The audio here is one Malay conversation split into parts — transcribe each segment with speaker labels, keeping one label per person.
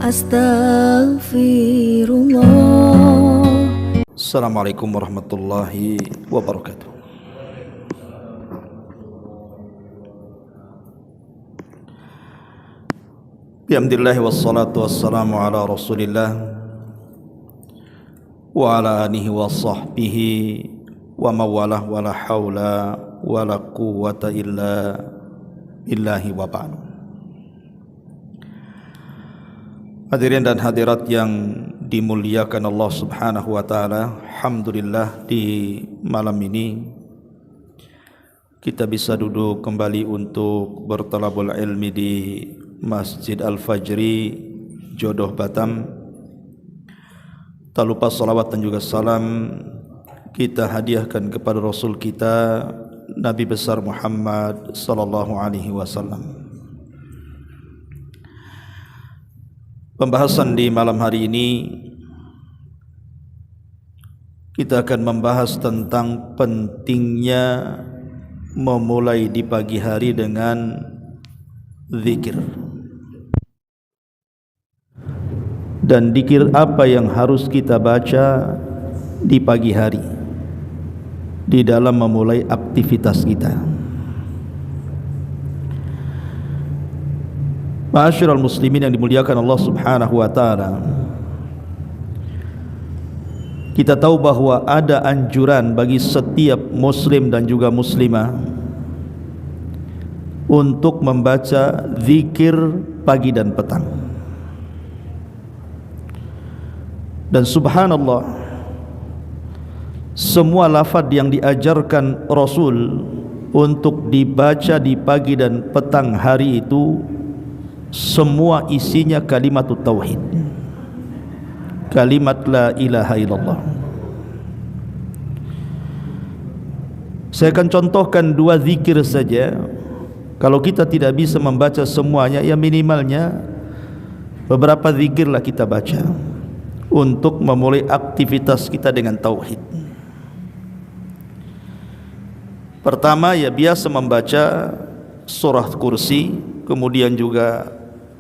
Speaker 1: Astaghfirullah. Assalamualaikum warahmatullahi wabarakatuh. Alhamdulillah wassalatu wassalamu ala Rasulillah wa ala alihi wa sahbihi wa mawalah wa la hawla wa la quwwata illa billahi wa ba'du. Hadirin dan hadirat yang dimuliakan Allah Subhanahu wa taala, alhamdulillah di malam ini kita bisa duduk kembali untuk bertalabul ilmi di Masjid Al-Fajri Jodoh Batam. Tak lupa salawat dan juga salam kita hadiahkan kepada Rasul kita Nabi besar Muhammad sallallahu alaihi wasallam. Pembahasan di malam hari ini kita akan membahas tentang pentingnya memulai di pagi hari dengan zikir. Dan zikir apa yang harus kita baca di pagi hari di dalam memulai aktivitas kita. Ma'asyiral muslimin yang dimuliakan Allah Subhanahu wa taala, kita tahu bahwa ada anjuran bagi setiap muslim dan juga muslimah untuk membaca zikir pagi dan petang. Dan subhanallah, semua lafaz yang diajarkan Rasul untuk dibaca di pagi dan petang hari itu semua isinya kalimat tauhid, kalimat la ilaha illallah. Saya akan contohkan dua zikir saja. Kalau kita tidak bisa membaca semuanya, ya minimalnya beberapa zikirlah kita baca untuk memulai aktivitas kita dengan tauhid. Pertama, ya biasa membaca surah kursi, kemudian juga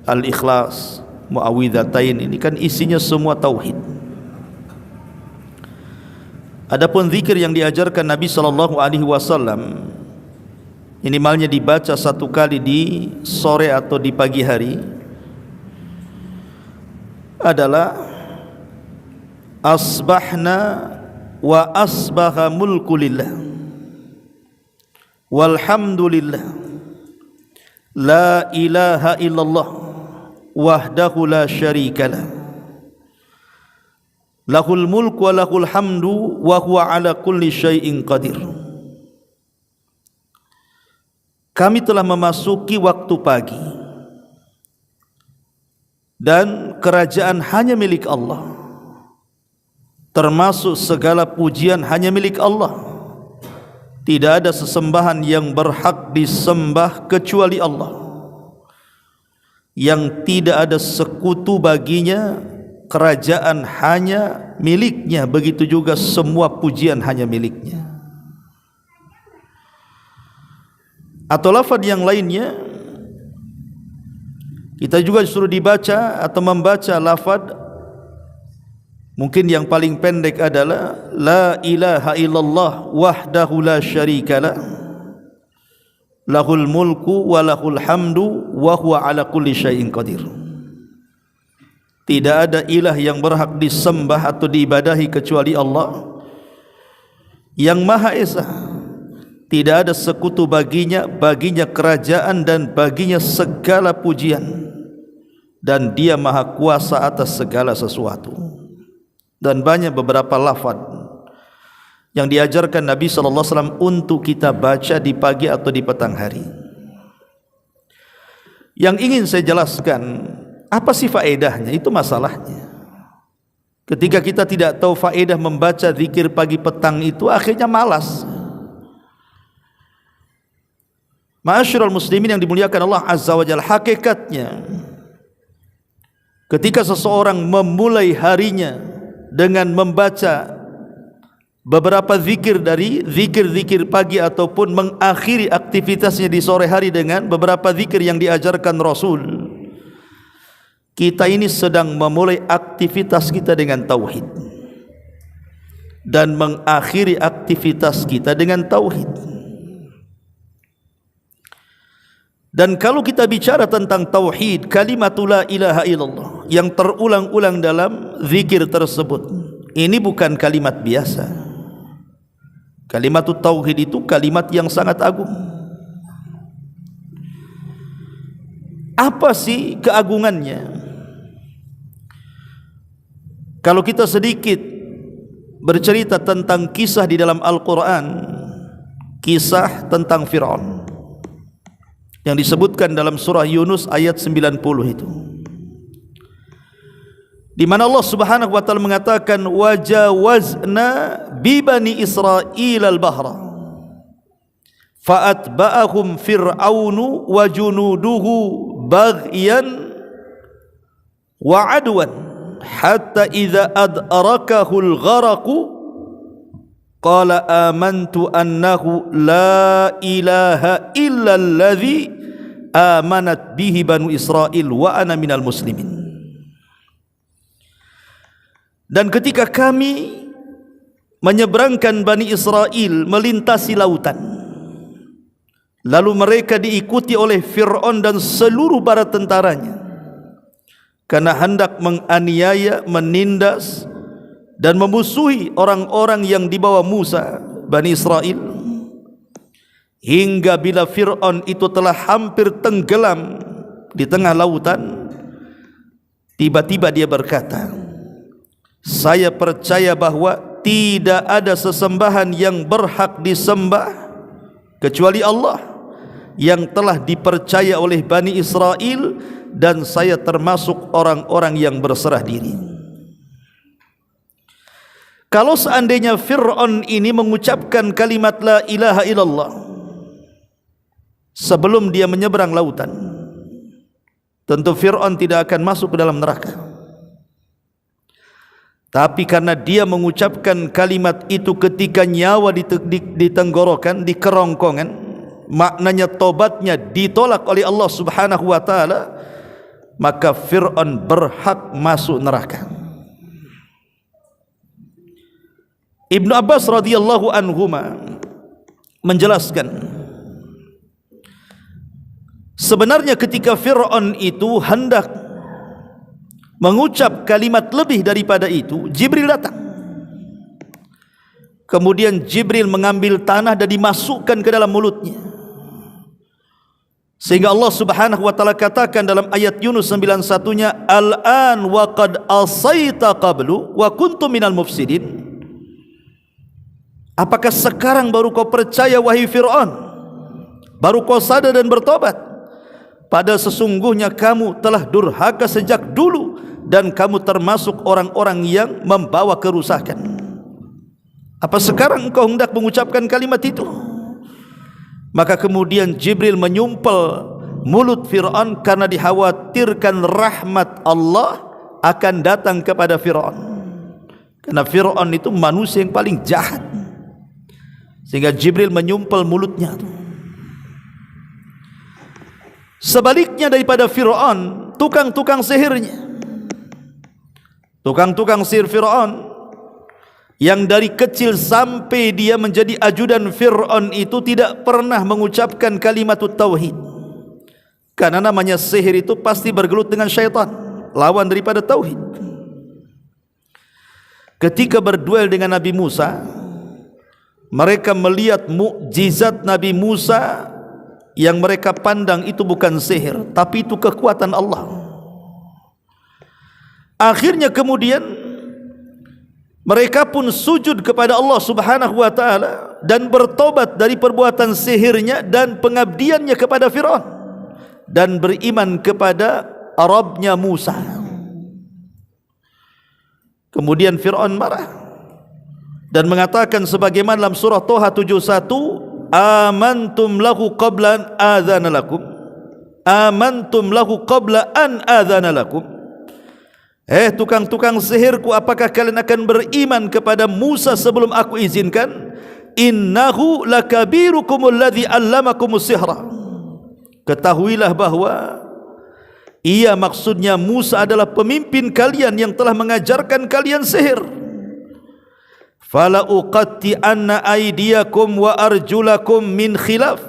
Speaker 1: Al-Ikhlas, Muawwidzatain. Ini kan isinya semua tauhid. Adapun zikir yang diajarkan Nabi sallallahu alaihi wasallam, minimalnya dibaca satu kali di sore atau di pagi hari, adalah asbahna wa asbaha mulku lillah walhamdulillah la ilaha illallah wahdahu la syarikalah lahul mulku wa lahul hamdu wa huwa ala kulli syai'in qadir. Kami telah memasuki waktu pagi dan kerajaan hanya milik Allah, termasuk segala pujian hanya milik Allah. Tidak ada sesembahan yang berhak disembah kecuali Allah, yang tidak ada sekutu baginya. Kerajaan hanya miliknya, begitu juga semua pujian hanya miliknya. Atau lafaz yang lainnya, kita juga disuruh dibaca atau membaca lafaz, mungkin yang paling pendek adalah la ilaha illallah wahdahu la syarikalah lahul mulku wa lahul hamdu wa huwa ala kulli syai'in qadir. Tidak ada ilah yang berhak disembah atau diibadahi kecuali Allah yang Maha Esa. Tidak ada sekutu baginya, baginya kerajaan dan baginya segala pujian, dan Dia Maha Kuasa atas segala sesuatu. Dan banyak beberapa lafaz yang diajarkan Nabi sallallahu alaihi wasallam untuk kita baca di pagi atau di petang hari. Yang ingin saya jelaskan, apa sih faedahnya? Itu masalahnya. Ketika kita tidak tahu faedah membaca zikir pagi petang itu, akhirnya malas. Ma'asyiral muslimin yang dimuliakan Allah Azza wa Jalla, hakikatnya ketika seseorang memulai harinya dengan membaca beberapa zikir dari zikir-zikir pagi ataupun mengakhiri aktivitasnya di sore hari dengan beberapa zikir yang diajarkan Rasul, kita ini sedang memulai aktivitas kita dengan tauhid dan mengakhiri aktivitas kita dengan tauhid. Dan kalau kita bicara tentang tauhid, kalimatul la ilaha illallah yang terulang-ulang dalam zikir tersebut, ini bukan kalimat biasa. Kalimatul tauhid itu kalimat yang sangat agung. Apa sih keagungannya? Kalau kita sedikit bercerita tentang kisah di dalam Al-Quran, kisah tentang Fir'aun yang disebutkan dalam surah Yunus ayat 90 itu, di mana Allah Subhanahu wa taala mengatakan wajawazna bi bani Israil al-bahra fa'atba'ahum fir'aunu wa junuduhu baghyan wa adwan hatta idza adrakahu al-gharaqu qala amantu annahu la ilaha illa alladhi amanat bihi banu Israil wa ana minal muslimin. Dan ketika kami menyeberangkan Bani Israel melintasi lautan, lalu mereka diikuti oleh Fir'aun dan seluruh bala tentaranya karena hendak menganiaya, menindas dan memusuhi orang-orang yang dibawa Musa, Bani Israel, hingga bila Fir'aun itu telah hampir tenggelam di tengah lautan, tiba-tiba dia berkata, saya percaya bahwa tidak ada sesembahan yang berhak disembah kecuali Allah yang telah dipercaya oleh Bani Israel, dan saya termasuk orang-orang yang berserah diri. Kalau seandainya Fir'aun ini mengucapkan kalimat la ilaha illallah sebelum dia menyeberang lautan, tentu Fir'aun tidak akan masuk ke dalam neraka. Tapi karena dia mengucapkan kalimat itu ketika nyawa di tenggorokan, di kerongkongan, maknanya tobatnya ditolak oleh Allah Subhanahu wa taala, maka Fir'aun berhak masuk neraka. Ibnu Abbas radhiyallahu anhuma menjelaskan, sebenarnya ketika Fir'aun itu hendak mengucap kalimat lebih daripada itu, Jibril datang. Kemudian Jibril mengambil tanah dan dimasukkan ke dalam mulutnya, sehingga Allah Subhanahu wa taala katakan dalam ayat Yunus 91-nya, al-an wa qad asaita qablu wa kuntum minal mufsidin. Apakah sekarang baru kau percaya wahai Fir'aun? Baru kau sadar dan bertobat? Pada sesungguhnya kamu telah durhaka sejak dulu, dan kamu termasuk orang-orang yang membawa kerusakan. Apa sekarang engkau hendak mengucapkan kalimat itu? Maka kemudian Jibril menyumpel mulut Fir'aun karena dikhawatirkan rahmat Allah akan datang kepada Fir'aun, karena Fir'aun itu manusia yang paling jahat, sehingga Jibril menyumpel mulutnya. Sebaliknya daripada Fir'aun, tukang-tukang sihirnya, tukang-tukang sihir Fir'aun yang dari kecil sampai dia menjadi ajudan Fir'aun itu tidak pernah mengucapkan kalimatut tauhid, karena namanya sihir itu pasti bergelut dengan syaitan, lawan daripada tauhid. Ketika berduel dengan Nabi Musa, mereka melihat mukjizat Nabi Musa yang mereka pandang itu bukan sihir, tapi itu kekuatan Allah. Akhirnya kemudian mereka pun sujud kepada Allah Subhanahu wa taala dan bertobat dari perbuatan sihirnya dan pengabdiannya kepada Fir'aun, dan beriman kepada Rabbnya Musa. Kemudian Fir'aun marah dan mengatakan sebagaimana dalam surah Toha 71, amantum lahu qabla an adzana lakum, amantum lahu qabla an adzana lakum. Tukang-tukang sihirku, apakah kalian akan beriman kepada Musa sebelum aku izinkan? Innahu lakabirukumul ladzi allamakumus sihra. Ketahuilah bahwa Ia maksudnya Musa adalah pemimpin kalian yang telah mengajarkan kalian sihir. Fala uqatti'anna aydiyakum wa arjulakum min khilaf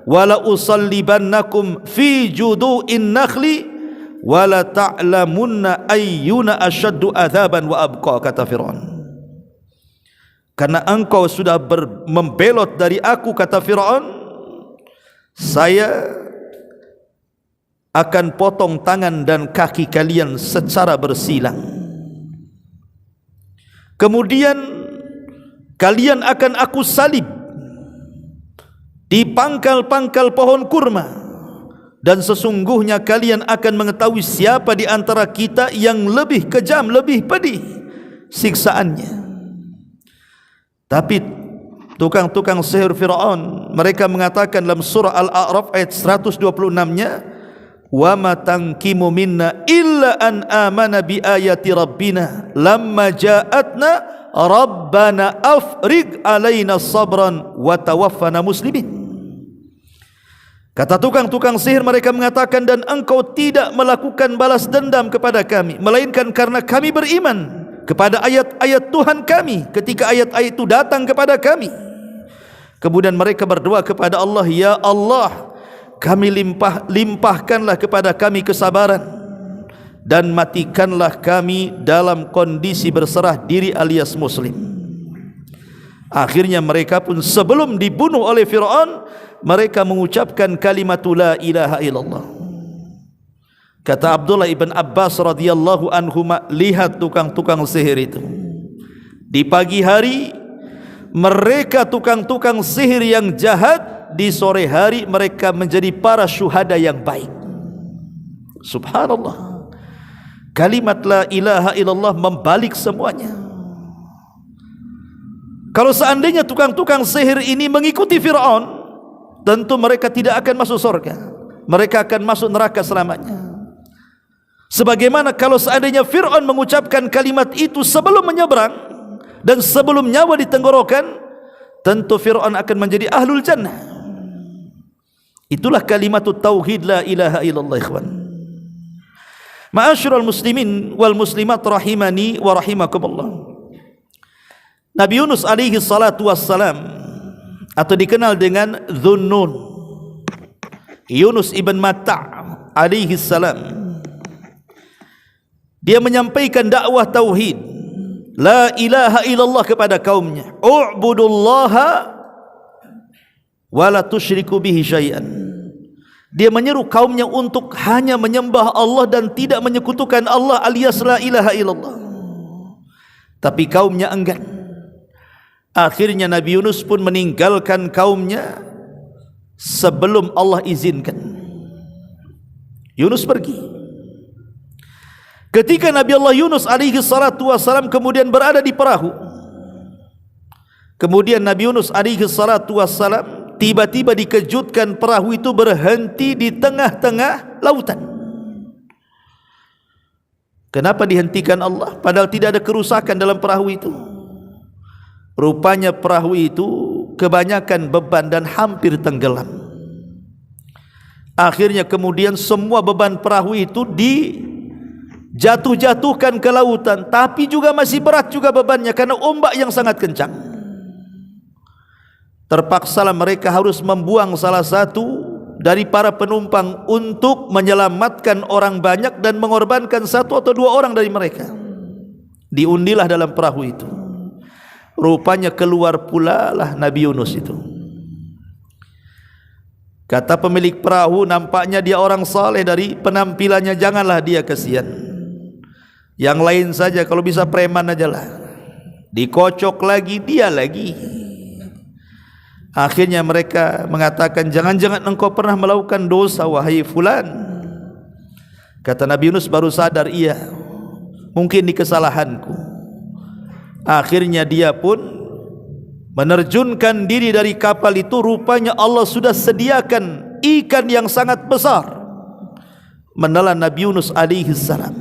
Speaker 1: wala usallibannakum fi judu'in nakhli wala ta'lamunna ayyuna asyaddu adzaban wa abqa, kata Fir'aun. Karena engkau sudah membelot dari aku, kata Fir'aun, saya akan potong tangan dan kaki kalian secara bersilang. Kemudian kalian akan aku salib di pangkal-pangkal pohon kurma, dan sesungguhnya kalian akan mengetahui siapa di antara kita yang lebih kejam, lebih pedih siksaannya. Tapi tukang-tukang sihir Fir'aun, mereka mengatakan dalam surah Al-A'raf ayat 126-nya, wa ma tankimu minna illa an amana bi ayati rabbina lamma ja'atna rabbana afriq alaina sabran wa tawaffana muslimin. Kata tukang-tukang sihir, mereka mengatakan, dan engkau tidak melakukan balas dendam kepada kami melainkan karena kami beriman kepada ayat-ayat Tuhan kami ketika ayat-ayat itu datang kepada kami. Kemudian mereka berdoa kepada Allah, ya Allah, kami limpahkanlah kepada kami kesabaran dan matikanlah kami dalam kondisi berserah diri alias muslim. Akhirnya mereka pun sebelum dibunuh oleh Fir'aun, mereka mengucapkan kalimat la ilaha illallah. Kata Abdullah ibn Abbas radhiyallahu anhuma, lihat tukang-tukang sihir itu. Di pagi hari mereka tukang-tukang sihir yang jahat, di sore hari mereka menjadi para syuhada yang baik. Subhanallah. Kalimat la ilaha illallah membalik semuanya. Kalau seandainya tukang-tukang sihir ini mengikuti Fir'aun, tentu mereka tidak akan masuk surga, mereka akan masuk neraka selamanya. Sebagaimana kalau seandainya Fir'aun mengucapkan kalimat itu sebelum menyeberang dan sebelum nyawa di tenggorokan, tentu Fir'aun akan menjadi ahlul jannah. Itulah kalimat tauhid la ilaha illallah, ikhwan. Ma'asyiral muslimin wal muslimat rahimani wa rahimakumullah. Nabi Yunus alaihi salatu wassalam, atau dikenal dengan Dhunnun, Yunus ibn Matta' alaihi salam, dia menyampaikan dakwah tauhid la ilaha illallah kepada kaumnya. U'budullaha wa la tusyriku bihi syai'an. Dia menyeru kaumnya untuk hanya menyembah Allah dan tidak menyekutukan Allah alias la ilaha illallah. Tapi kaumnya enggan. Akhirnya Nabi Yunus pun meninggalkan kaumnya sebelum Allah izinkan. Yunus pergi. Ketika Nabi Allah Yunus alaihi salatu wassalam kemudian berada di perahu, kemudian Nabi Yunus alaihi salatu wassalam tiba-tiba dikejutkan perahu itu berhenti di tengah-tengah lautan. Kenapa dihentikan Allah? Padahal tidak ada kerusakan dalam perahu itu. Rupanya perahu itu kebanyakan beban dan hampir tenggelam. Akhirnya kemudian semua beban perahu itu dijatuh-jatuhkan ke lautan, tapi juga masih berat juga bebannya karena ombak yang sangat kencang. Terpaksalah mereka harus membuang salah satu dari para penumpang untuk menyelamatkan orang banyak dan mengorbankan satu atau dua orang dari mereka. Diundilah dalam perahu itu. Rupanya keluar pula lah Nabi Yunus itu. Kata pemilik perahu, nampaknya dia orang saleh, dari penampilannya janganlah dia kasihan. Yang lain saja, kalau bisa preman ajalah. Dikocok lagi, dia lagi. Akhirnya mereka mengatakan, jangan-jangan engkau pernah melakukan dosa wahai fulan. Kata Nabi Yunus baru sadar, iya, mungkin di kesalahanku. Akhirnya dia pun menerjunkan diri dari kapal itu. Rupanya Allah sudah sediakan ikan yang sangat besar menelan Nabi Yunus alaihi salam.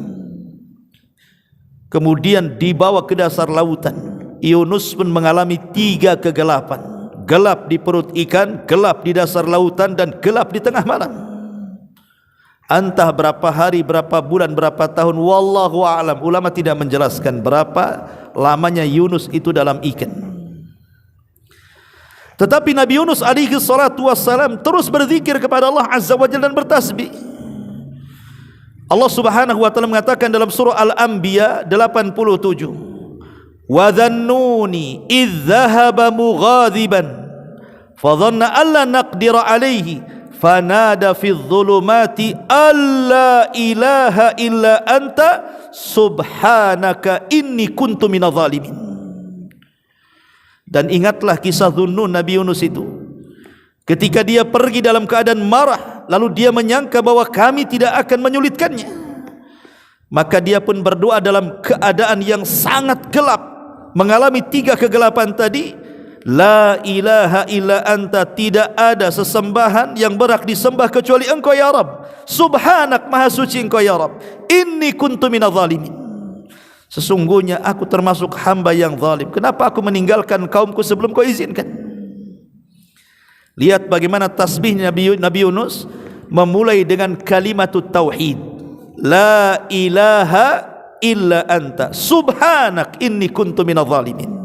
Speaker 1: Kemudian dibawa ke dasar lautan. Yunus pun mengalami 3 kegelapan. Gelap di perut ikan, gelap di dasar lautan, dan gelap di tengah malam. Entah berapa hari, berapa bulan, berapa tahun, wallahu a'lam. Ulama tidak menjelaskan berapa lamanya Yunus itu dalam ikan. Tetapi Nabi Yunus alaihi salatu wassalam terus berzikir kepada Allah Azza wa Jalla dan bertasbih. Allah Subhanahu wa taala mengatakan dalam surah Al-Anbiya 87, wa dhannuni idh dhahaba mughadiban fa dhanna alla naqdira alaihi fanada fi dhulumati alla ilaha illa anta subhanaka inni kuntu minadh dhalimin. Dan ingatlah kisah Dhunnun Nabi Yunus itu, ketika dia pergi dalam keadaan marah, lalu dia menyangka bahwa kami tidak akan menyulitkannya, maka dia pun berdoa dalam keadaan yang sangat gelap, mengalami 3 kegelapan tadi. La ilaha illa anta, tidak ada sesembahan yang berhak disembah kecuali engkau ya Rabb. Subhanak, maha suci engkau ya Rabb. Inni kuntu minadh dhalimin, sesungguhnya aku termasuk hamba yang zalim. Kenapa aku meninggalkan kaumku sebelum kau izinkan? Lihat bagaimana tasbih Nabi Yunus memulai dengan kalimatut tauhid. La ilaha illa anta subhanak inni kuntu minadh dhalimin.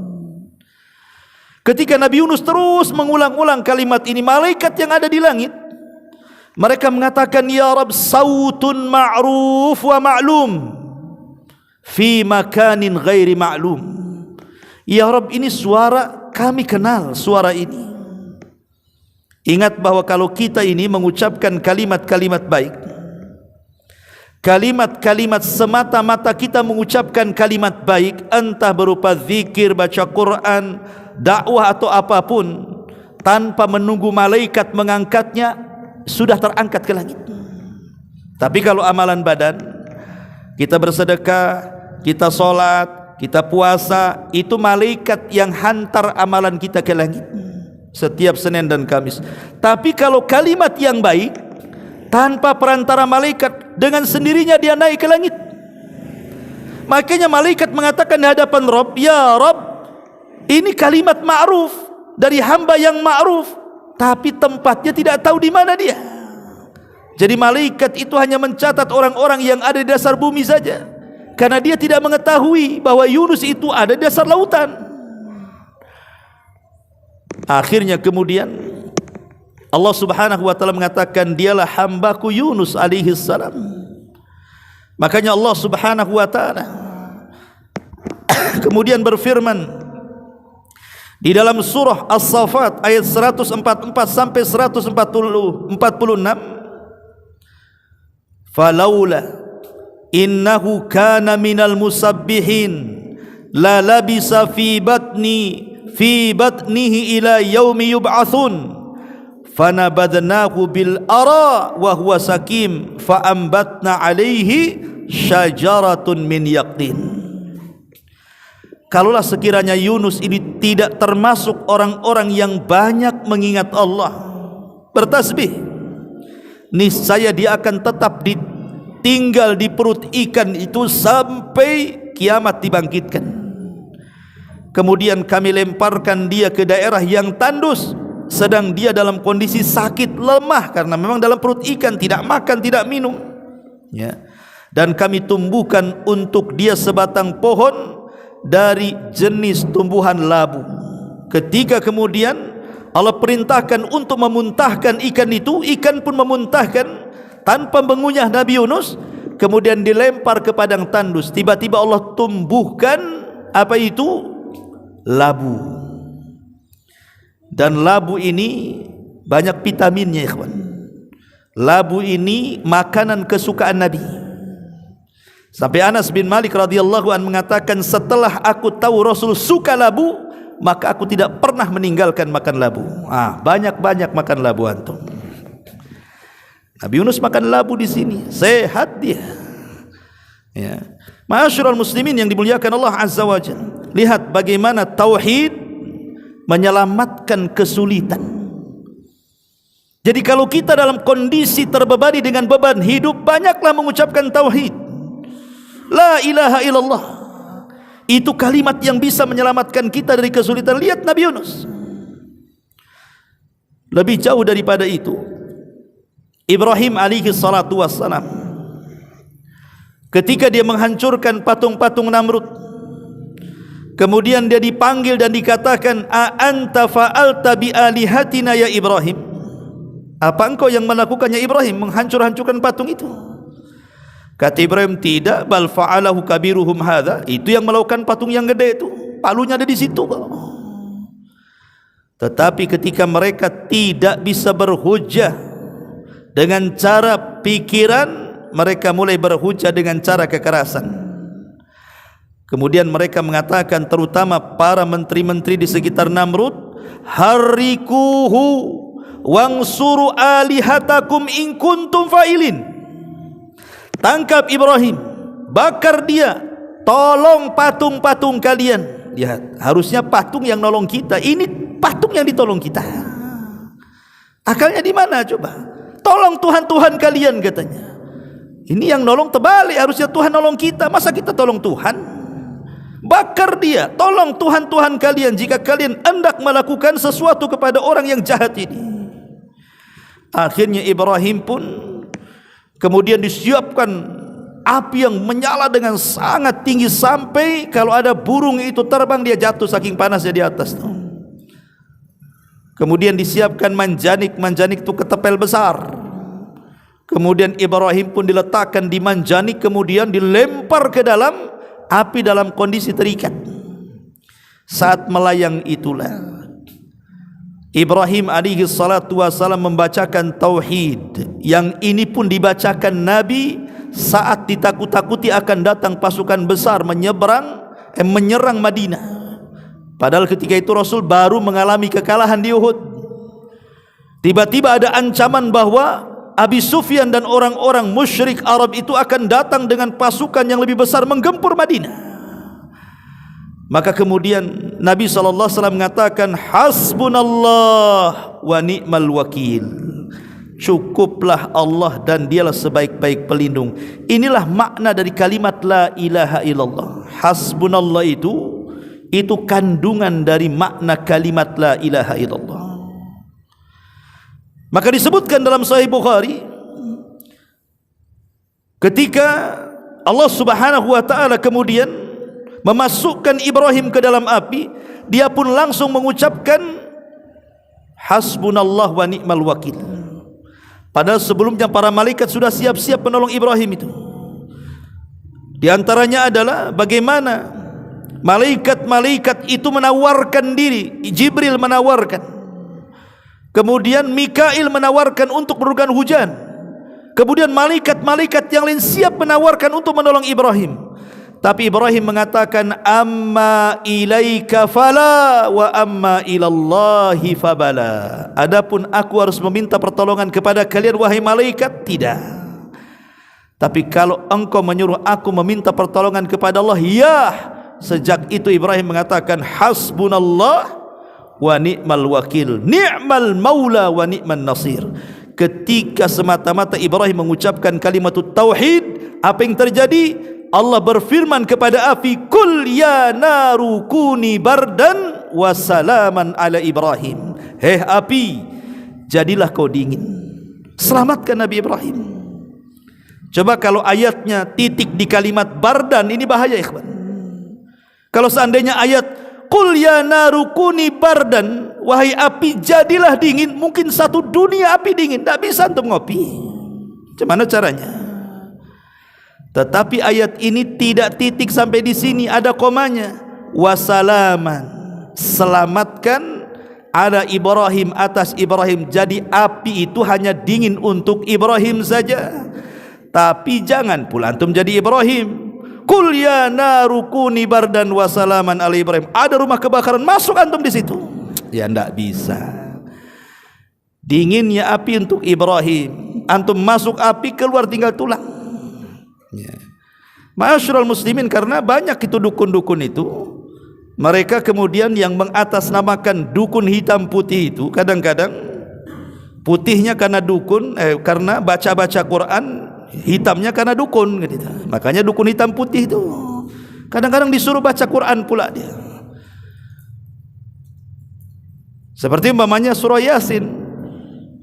Speaker 1: Ketika Nabi Yunus terus mengulang-ulang kalimat ini, malaikat yang ada di langit mereka mengatakan, ya Rabb, sautun ma'ruf wa ma'lum fi makanin ghairi ma'lum. Ya Rabb, ini suara kami kenal suara ini. Ingat bahwa kalau kita ini mengucapkan kalimat-kalimat baik, kalimat-kalimat semata-mata kita mengucapkan kalimat baik, entah berupa zikir, baca Quran, dakwah atau apapun, tanpa menunggu malaikat mengangkatnya, sudah terangkat ke langit. Tapi kalau amalan badan, kita bersedekah, kita sholat, kita puasa, itu malaikat yang hantar amalan kita ke langit setiap Senin dan Kamis. Tapi kalau kalimat yang baik, tanpa perantara malaikat, dengan sendirinya dia naik ke langit. Makanya malaikat mengatakan di hadapan Rabb, ya Rabb, ini kalimat ma'ruf dari hamba yang ma'ruf, tapi tempatnya tidak tahu di mana dia. Jadi malaikat itu hanya mencatat orang-orang yang ada di dasar bumi saja, karena dia tidak mengetahui bahwa Yunus itu ada di dasar lautan. Akhirnya kemudian Allah Subhanahu wa taala mengatakan, dialah hambaku Yunus alaihi salam. Makanya Allah Subhanahu wa taala kemudian berfirman di dalam surah As-Saffat ayat 144 sampai 146, falaula innahu kana minal musabbihin la labisa fi batnihi ila yaumi yub'atsun fanabadnahu bil ara wa huwa sakim fa ambatna alaihi syajaratun min yaqtin. Kalaulah sekiranya Yunus ini tidak termasuk orang-orang yang banyak mengingat Allah, bertasbih, niscaya dia akan tetap tinggal di perut ikan itu sampai kiamat dibangkitkan. Kemudian kami lemparkan dia ke daerah yang tandus, sedang dia dalam kondisi sakit, lemah, karena memang dalam perut ikan, tidak makan, tidak minum, ya. Dan kami tumbuhkan untuk dia sebatang pohon dari jenis tumbuhan labu. Ketika kemudian Allah perintahkan untuk memuntahkan ikan itu, ikan pun memuntahkan tanpa mengunyah Nabi Yunus. Kemudian dilempar ke padang tandus. Tiba-tiba Allah tumbuhkan apa itu? Labu. Dan labu ini banyak vitaminnya, ikhwan. Labu ini makanan kesukaan Nabi. Sampai Anas bin Malik radhiyallahu anhu mengatakan, setelah aku tahu Rasul suka labu, maka aku tidak pernah meninggalkan makan labu. Banyak-banyak makan labu antum. Nabi Yunus makan labu di sini, sehat dia. Ya. Ma'asyiral muslimin yang dimuliakan Allah Azza wa Jalla. Lihat bagaimana tauhid menyelamatkan kesulitan. Jadi kalau kita dalam kondisi terbebani dengan beban hidup, banyaklah mengucapkan tauhid. La ilaha illallah. Itu kalimat yang bisa menyelamatkan kita dari kesulitan. Lihat Nabi Yunus. Lebih jauh daripada itu, Ibrahim alaihi salatu wassalam, ketika dia menghancurkan patung-patung Namrud, kemudian dia dipanggil dan dikatakan, a anta fa'alta bi alihatina ya Ibrahim, apa engkau yang melakukannya Ibrahim, menghancur-hancurkan patung itu? Kata Ibrahim, tidak, bal fa'alahu kabiruhum hadha, itu yang melakukan patung yang gede itu, palunya ada di situ. Tetapi ketika mereka tidak bisa berhujjah dengan cara pikiran, mereka mulai berhujjah dengan cara kekerasan. Kemudian mereka mengatakan, terutama para menteri-menteri di sekitar Namrud, harrikuhu wangsuru alihatakum in kuntum fa'ilin. Tangkap Ibrahim, bakar dia, tolong patung-patung kalian. Lihat, harusnya patung yang nolong kita, ini patung yang ditolong kita. Akalnya di mana coba? Tolong Tuhan-Tuhan kalian katanya. Ini yang nolong terbalik, harusnya Tuhan nolong kita, masa kita tolong Tuhan? Bakar dia, tolong Tuhan-Tuhan kalian jika kalian hendak melakukan sesuatu kepada orang yang jahat ini. Akhirnya Ibrahim pun kemudian disiapkan api yang menyala dengan sangat tinggi, sampai kalau ada burung itu terbang dia jatuh saking panasnya di atas. Kemudian disiapkan manjanik, manjanik itu ketepel besar. Kemudian Ibrahim pun diletakkan di manjanik, kemudian dilempar ke dalam api dalam kondisi terikat. Saat melayang itulah Ibrahim alaihi salatu wassalam membacakan tauhid, yang ini pun dibacakan Nabi saat ditakut-takuti akan datang pasukan besar menyerang Madinah. Padahal ketika itu Rasul baru mengalami kekalahan di Uhud. Tiba-tiba ada ancaman bahwa Abi Sufyan dan orang-orang musyrik Arab itu akan datang dengan pasukan yang lebih besar menggempur Madinah. Maka kemudian Nabi SAW mengatakan, hasbunallah wa ni'mal wakil, cukuplah Allah dan dialah sebaik-baik pelindung. Inilah makna dari kalimat la ilaha illallah. Hasbunallah itu kandungan dari makna kalimat la ilaha illallah. Maka disebutkan dalam Sahih Bukhari, ketika Allah Subhanahu wa taala kemudian memasukkan Ibrahim ke dalam api, dia pun langsung mengucapkan hasbunallah wa ni'mal wakil. Padahal sebelumnya para malaikat sudah siap-siap menolong Ibrahim itu. Di antaranya adalah bagaimana malaikat-malaikat itu menawarkan diri. Jibril menawarkan, kemudian Mikail menawarkan untuk menurunkan hujan, kemudian malaikat-malaikat yang lain siap menawarkan untuk menolong Ibrahim. Tapi Ibrahim mengatakan, amma ilaika fala wa amma ilallahi fabala. Adapun aku harus meminta pertolongan kepada kalian wahai malaikat, tidak. Tapi kalau engkau menyuruh aku meminta pertolongan kepada Allah, ya. Sejak itu Ibrahim mengatakan, hasbunallah wa ni'mal wakil, ni'mal maula wa ni'man nasir. Ketika semata-mata Ibrahim mengucapkan kalimat tauhid, apa yang terjadi? Allah berfirman kepada api, kul ya naru kuni bardan wa salaman ala Ibrahim. Hei api, jadilah kau dingin, selamatkan Nabi Ibrahim. Coba kalau ayatnya titik di kalimat bardan, ini bahaya ikhwan. Kalau seandainya ayat qul ya naru kuni bardan, wahai api jadilah dingin, mungkin satu dunia api dingin, tak bisa untuk ngopi. Bagaimana caranya? Tetapi ayat ini tidak titik sampai di sini, ada komanya. Wasalaman, selamatkan ala Ibrahim, atas Ibrahim. Jadi api itu hanya dingin untuk Ibrahim saja. Tapi jangan pula antum jadi Ibrahim. Qul ya naru kuni bardan wa salaman ala Ibrahim. Ada rumah kebakaran, masuk antum di situ. Ya enggak bisa. Dinginnya api untuk Ibrahim, antum masuk api, keluar tinggal tulang. Ya. Ma'asyiral muslimin, karena banyak itu dukun-dukun itu, mereka kemudian yang mengatasnamakan dukun hitam putih itu, kadang-kadang putihnya karena dukun, karena baca-baca Quran, hitamnya karena dukun gitu. Makanya dukun hitam putih itu kadang-kadang disuruh baca Quran pula dia. Seperti umpamanya surah Yasin.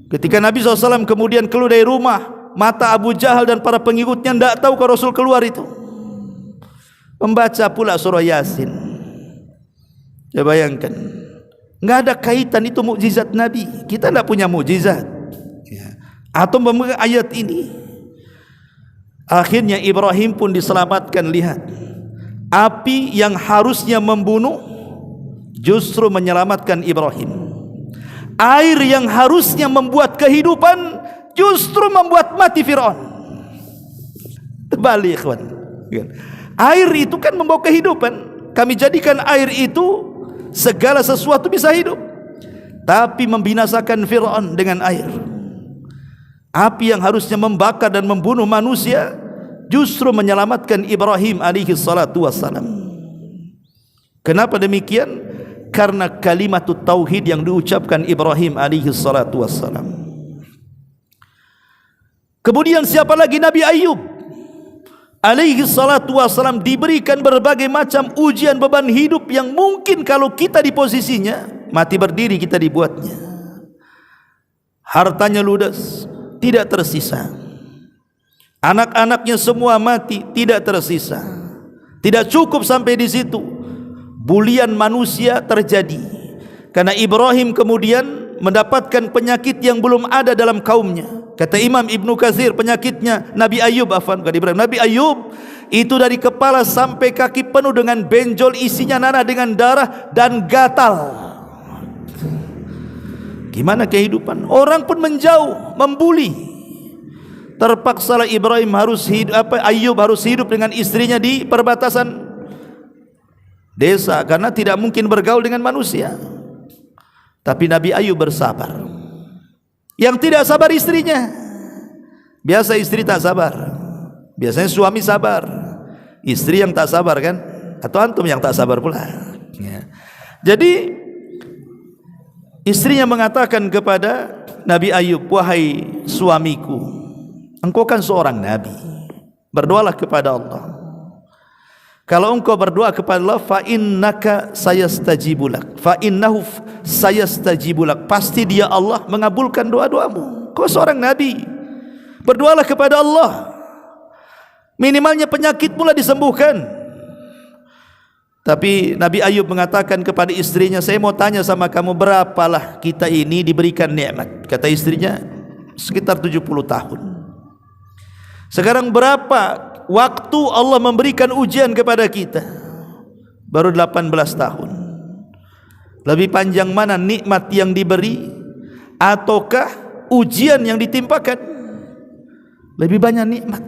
Speaker 1: Ketika Nabi SAW kemudian keluar dari rumah, mata Abu Jahal dan para pengikutnya tidak tahu kalau Rasul keluar itu. Membaca pula surah Yasin. Coba bayangkan, nggak ada kaitan itu mukjizat Nabi. Kita tidak punya mukjizat. Atau memegang ayat ini. Akhirnya Ibrahim pun diselamatkan. Lihat, api yang harusnya membunuh justru menyelamatkan Ibrahim. Air yang harusnya membuat kehidupan justru membuat mati Fir'aun. Terbalik, ikhwan. Air itu kan membawa kehidupan. Kami jadikan air itu segala sesuatu bisa hidup. Tapi membinasakan Fir'aun dengan air. Api yang harusnya membakar dan membunuh manusia justru menyelamatkan Ibrahim alaihi salatu wassalam. Kenapa demikian? Karena kalimat tauhid yang diucapkan Ibrahim alaihi salatu wassalam. Kemudian siapa lagi? Nabi Ayub alaihi salatu wassalam diberikan berbagai macam ujian beban hidup yang mungkin kalau kita di posisinya mati berdiri kita dibuatnya. Hartanya ludes, tidak tersisa. Anak-anaknya semua mati, tidak tersisa. Tidak cukup sampai di situ. Bulian manusia terjadi karena Ibrahim kemudian mendapatkan penyakit yang belum ada dalam kaumnya. Kata Imam Ibnu Katsir, penyakitnya Nabi Ayub, Nabi Ayub itu dari kepala sampai kaki penuh dengan benjol, isinya nanah dengan darah dan gatal. Gimana kehidupan? Orang pun menjauh, membuli. Terpaksalah Ibrahim harus hidup, Ayub harus hidup dengan istrinya di perbatasan desa karena tidak mungkin bergaul dengan manusia. Tapi Nabi Ayub bersabar. Yang tidak sabar istrinya. Biasa istri tak sabar. Biasanya suami sabar. Istri yang tak sabar kan? Atau antum yang tak sabar pula. Ya. Jadi istrinya mengatakan kepada Nabi Ayub, wahai suamiku, engkau kan seorang nabi, berdoalah kepada Allah. Kalau engkau berdoa kepada Allah, fa innaka sayastajibulak, fa innahu sayastajibulak, pasti dia Allah mengabulkan doa-doamu. Kau seorang nabi, berdoalah kepada Allah, minimalnya penyakit pula disembuhkan. Tapi Nabi Ayub mengatakan kepada istrinya, saya mau tanya sama kamu, berapalah kita ini diberikan nikmat? Kata istrinya, sekitar 70 tahun. Sekarang berapa waktu Allah memberikan ujian kepada kita? Baru 18 tahun. Lebih panjang mana nikmat yang diberi ataukah ujian yang ditimpakan? Lebih banyak nikmat.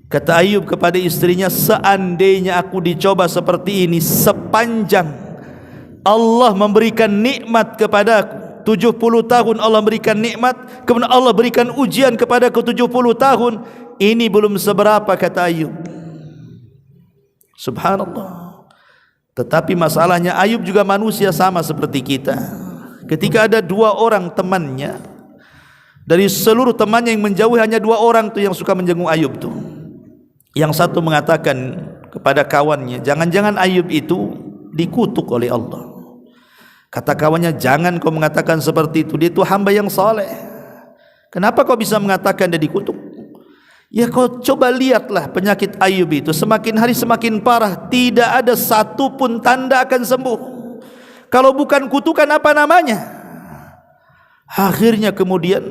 Speaker 1: Kata Ayub kepada istrinya, seandainya aku dicoba seperti ini sepanjang Allah memberikan nikmat kepadaku, 70 tahun Allah berikan nikmat, kemudian Allah berikan ujian kepadaku 70 tahun, ini belum seberapa, kata Ayub. Subhanallah. Tetapi masalahnya Ayub juga manusia sama seperti kita. Ketika ada 2 orang temannya, dari seluruh temannya yang menjauhi hanya 2 orang tuh yang suka menjenguk Ayub tuh. Yang satu mengatakan kepada kawannya, jangan-jangan Ayub itu dikutuk oleh Allah. Kata kawannya, jangan kau mengatakan seperti itu, dia itu hamba yang saleh. Kenapa kau bisa mengatakan dia dikutuk? Ya kau coba lihatlah penyakit Ayub itu semakin hari semakin parah, tidak ada satu pun tanda akan sembuh. Kalau bukan kutukan apa namanya? Akhirnya kemudian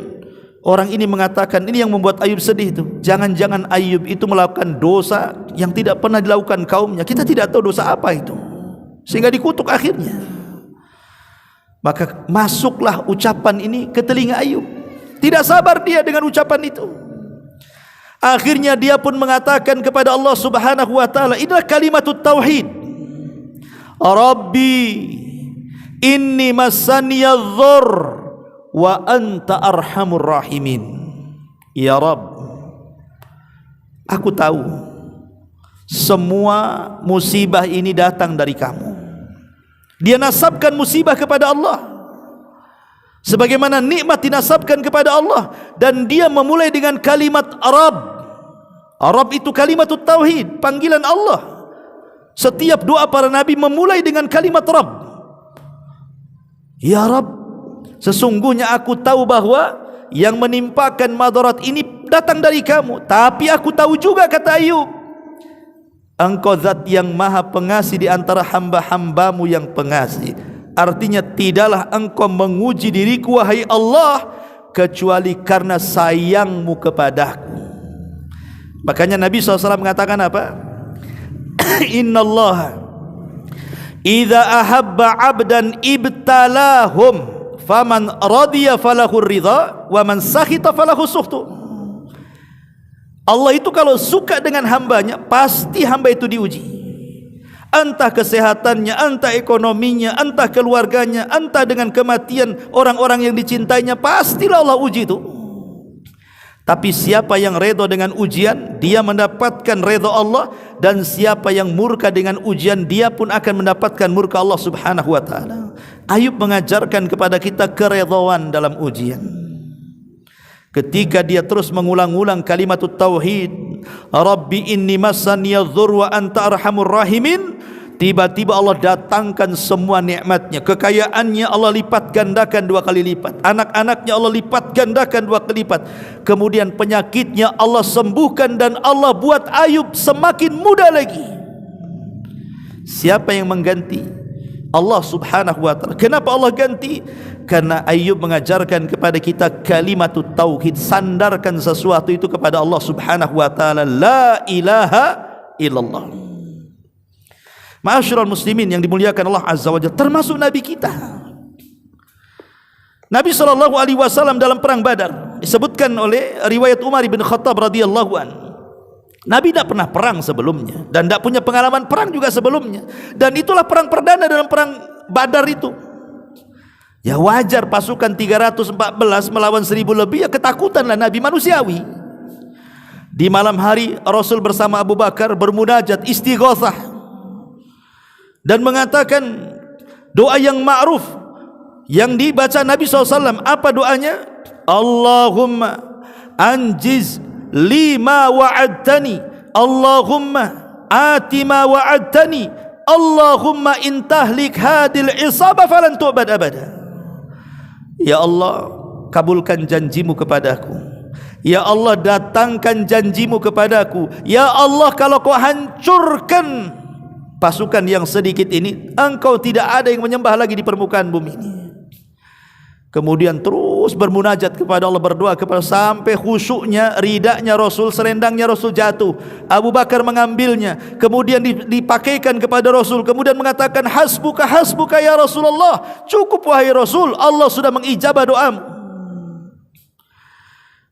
Speaker 1: orang ini mengatakan, ini yang membuat Ayub sedih itu, jangan-jangan Ayub itu melakukan dosa yang tidak pernah dilakukan kaumnya. Kita tidak tahu dosa apa itu sehingga dikutuk akhirnya. Maka masuklah ucapan ini ke telinga Ayub. Tidak sabar dia dengan ucapan itu. Akhirnya dia pun mengatakan kepada Allah Subhanahu wa taala, inilah kalimatut tauhid. Rabbi inni massaniyadh dhurr wa anta arhamur rahimin. Ya Rabb, aku tahu semua musibah ini datang dari kamu. Dia nasabkan musibah kepada Allah, sebagaimana nikmat dinasabkan kepada Allah. Dan dia memulai dengan kalimat Rabb. Rabb itu kalimat tauhid, panggilan Allah. Setiap doa para nabi memulai dengan kalimat Rabb. Ya Rabb, Sesungguhnya aku tahu bahwa yang menimpakan madarat ini datang dari kamu. Tapi aku tahu juga, kata Ayub, Engkau zat yang maha pengasih di antara hamba-hambamu yang pengasih. Artinya tidaklah engkau menguji diriku wahai Allah kecuali karena sayangmu kepadaku. Makanya Nabi SAW mengatakan apa? Inna Allah idza ahabba abdan ibtalahum faman radiya falahu ridha wa man sakhita falahu sukhtu. Allah itu kalau suka dengan hambanya, pasti hamba itu diuji. Entah kesehatannya, entah ekonominya, entah keluarganya, entah dengan kematian orang-orang yang dicintainya, pastilah Allah uji itu. Tapi siapa yang redha dengan ujian, dia mendapatkan redha Allah. Dan siapa yang murka dengan ujian, dia pun akan mendapatkan murka Allah subhanahu wa ta'ala. Ayub mengajarkan kepada kita keredhaan dalam ujian. Ketika dia terus mengulang-ulang kalimat tauhid, Rabbi inni massaniya dzur wa anta arhamur rahimin, tiba-tiba Allah datangkan semua nikmatnya. Kekayaannya Allah lipat gandakan 2 kali lipat, anak-anaknya Allah lipat gandakan 2 kali lipat. Kemudian penyakitnya Allah sembuhkan dan Allah buat Ayub semakin muda lagi. Siapa yang mengganti? Allah subhanahu wa ta'ala. Kenapa Allah ganti? Karena Ayub mengajarkan kepada kita kalimat tauhid. Sandarkan sesuatu itu kepada Allah subhanahu wa ta'ala. La ilaha illallah. Ma'asyiral muslimin yang dimuliakan Allah azza wa jalla, termasuk Nabi kita. Nabi SAW dalam perang Badar, disebutkan oleh riwayat Umar bin Khattab radhiyallahu an, Nabi tidak pernah perang sebelumnya dan tidak punya pengalaman perang juga sebelumnya. Dan itulah perang perdana dalam perang Badar itu. Ya wajar pasukan 314 melawan 1000 lebih, ya ketakutanlah Nabi, manusiawi. Di malam hari Rasul bersama Abu Bakar bermunajat istighatsah dan mengatakan doa yang ma'ruf yang dibaca Nabi SAW. Apa doanya? Allahumma anjiz lima wa'adtani, Allahumma ati ma wa'adtani, Allahumma intahlik hadil isabah falan tu'bad abada. Ya Allah, kabulkan janjimu kepadaku. Ya Allah, datangkan janjimu kepadaku. Ya Allah, kalau kau hancurkan pasukan yang sedikit ini, engkau tidak ada yang menyembah lagi di permukaan bumi ini. Kemudian terus bermunajat kepada Allah, berdoa kepada, sampai khusyuknya, ridaknya Rasul, selendangnya Rasul jatuh. Abu Bakar mengambilnya, kemudian dipakaikan kepada Rasul, kemudian mengatakan hasbuka hasbuka ya Rasulullah, cukup wahai Rasul, Allah sudah mengijabah doamu.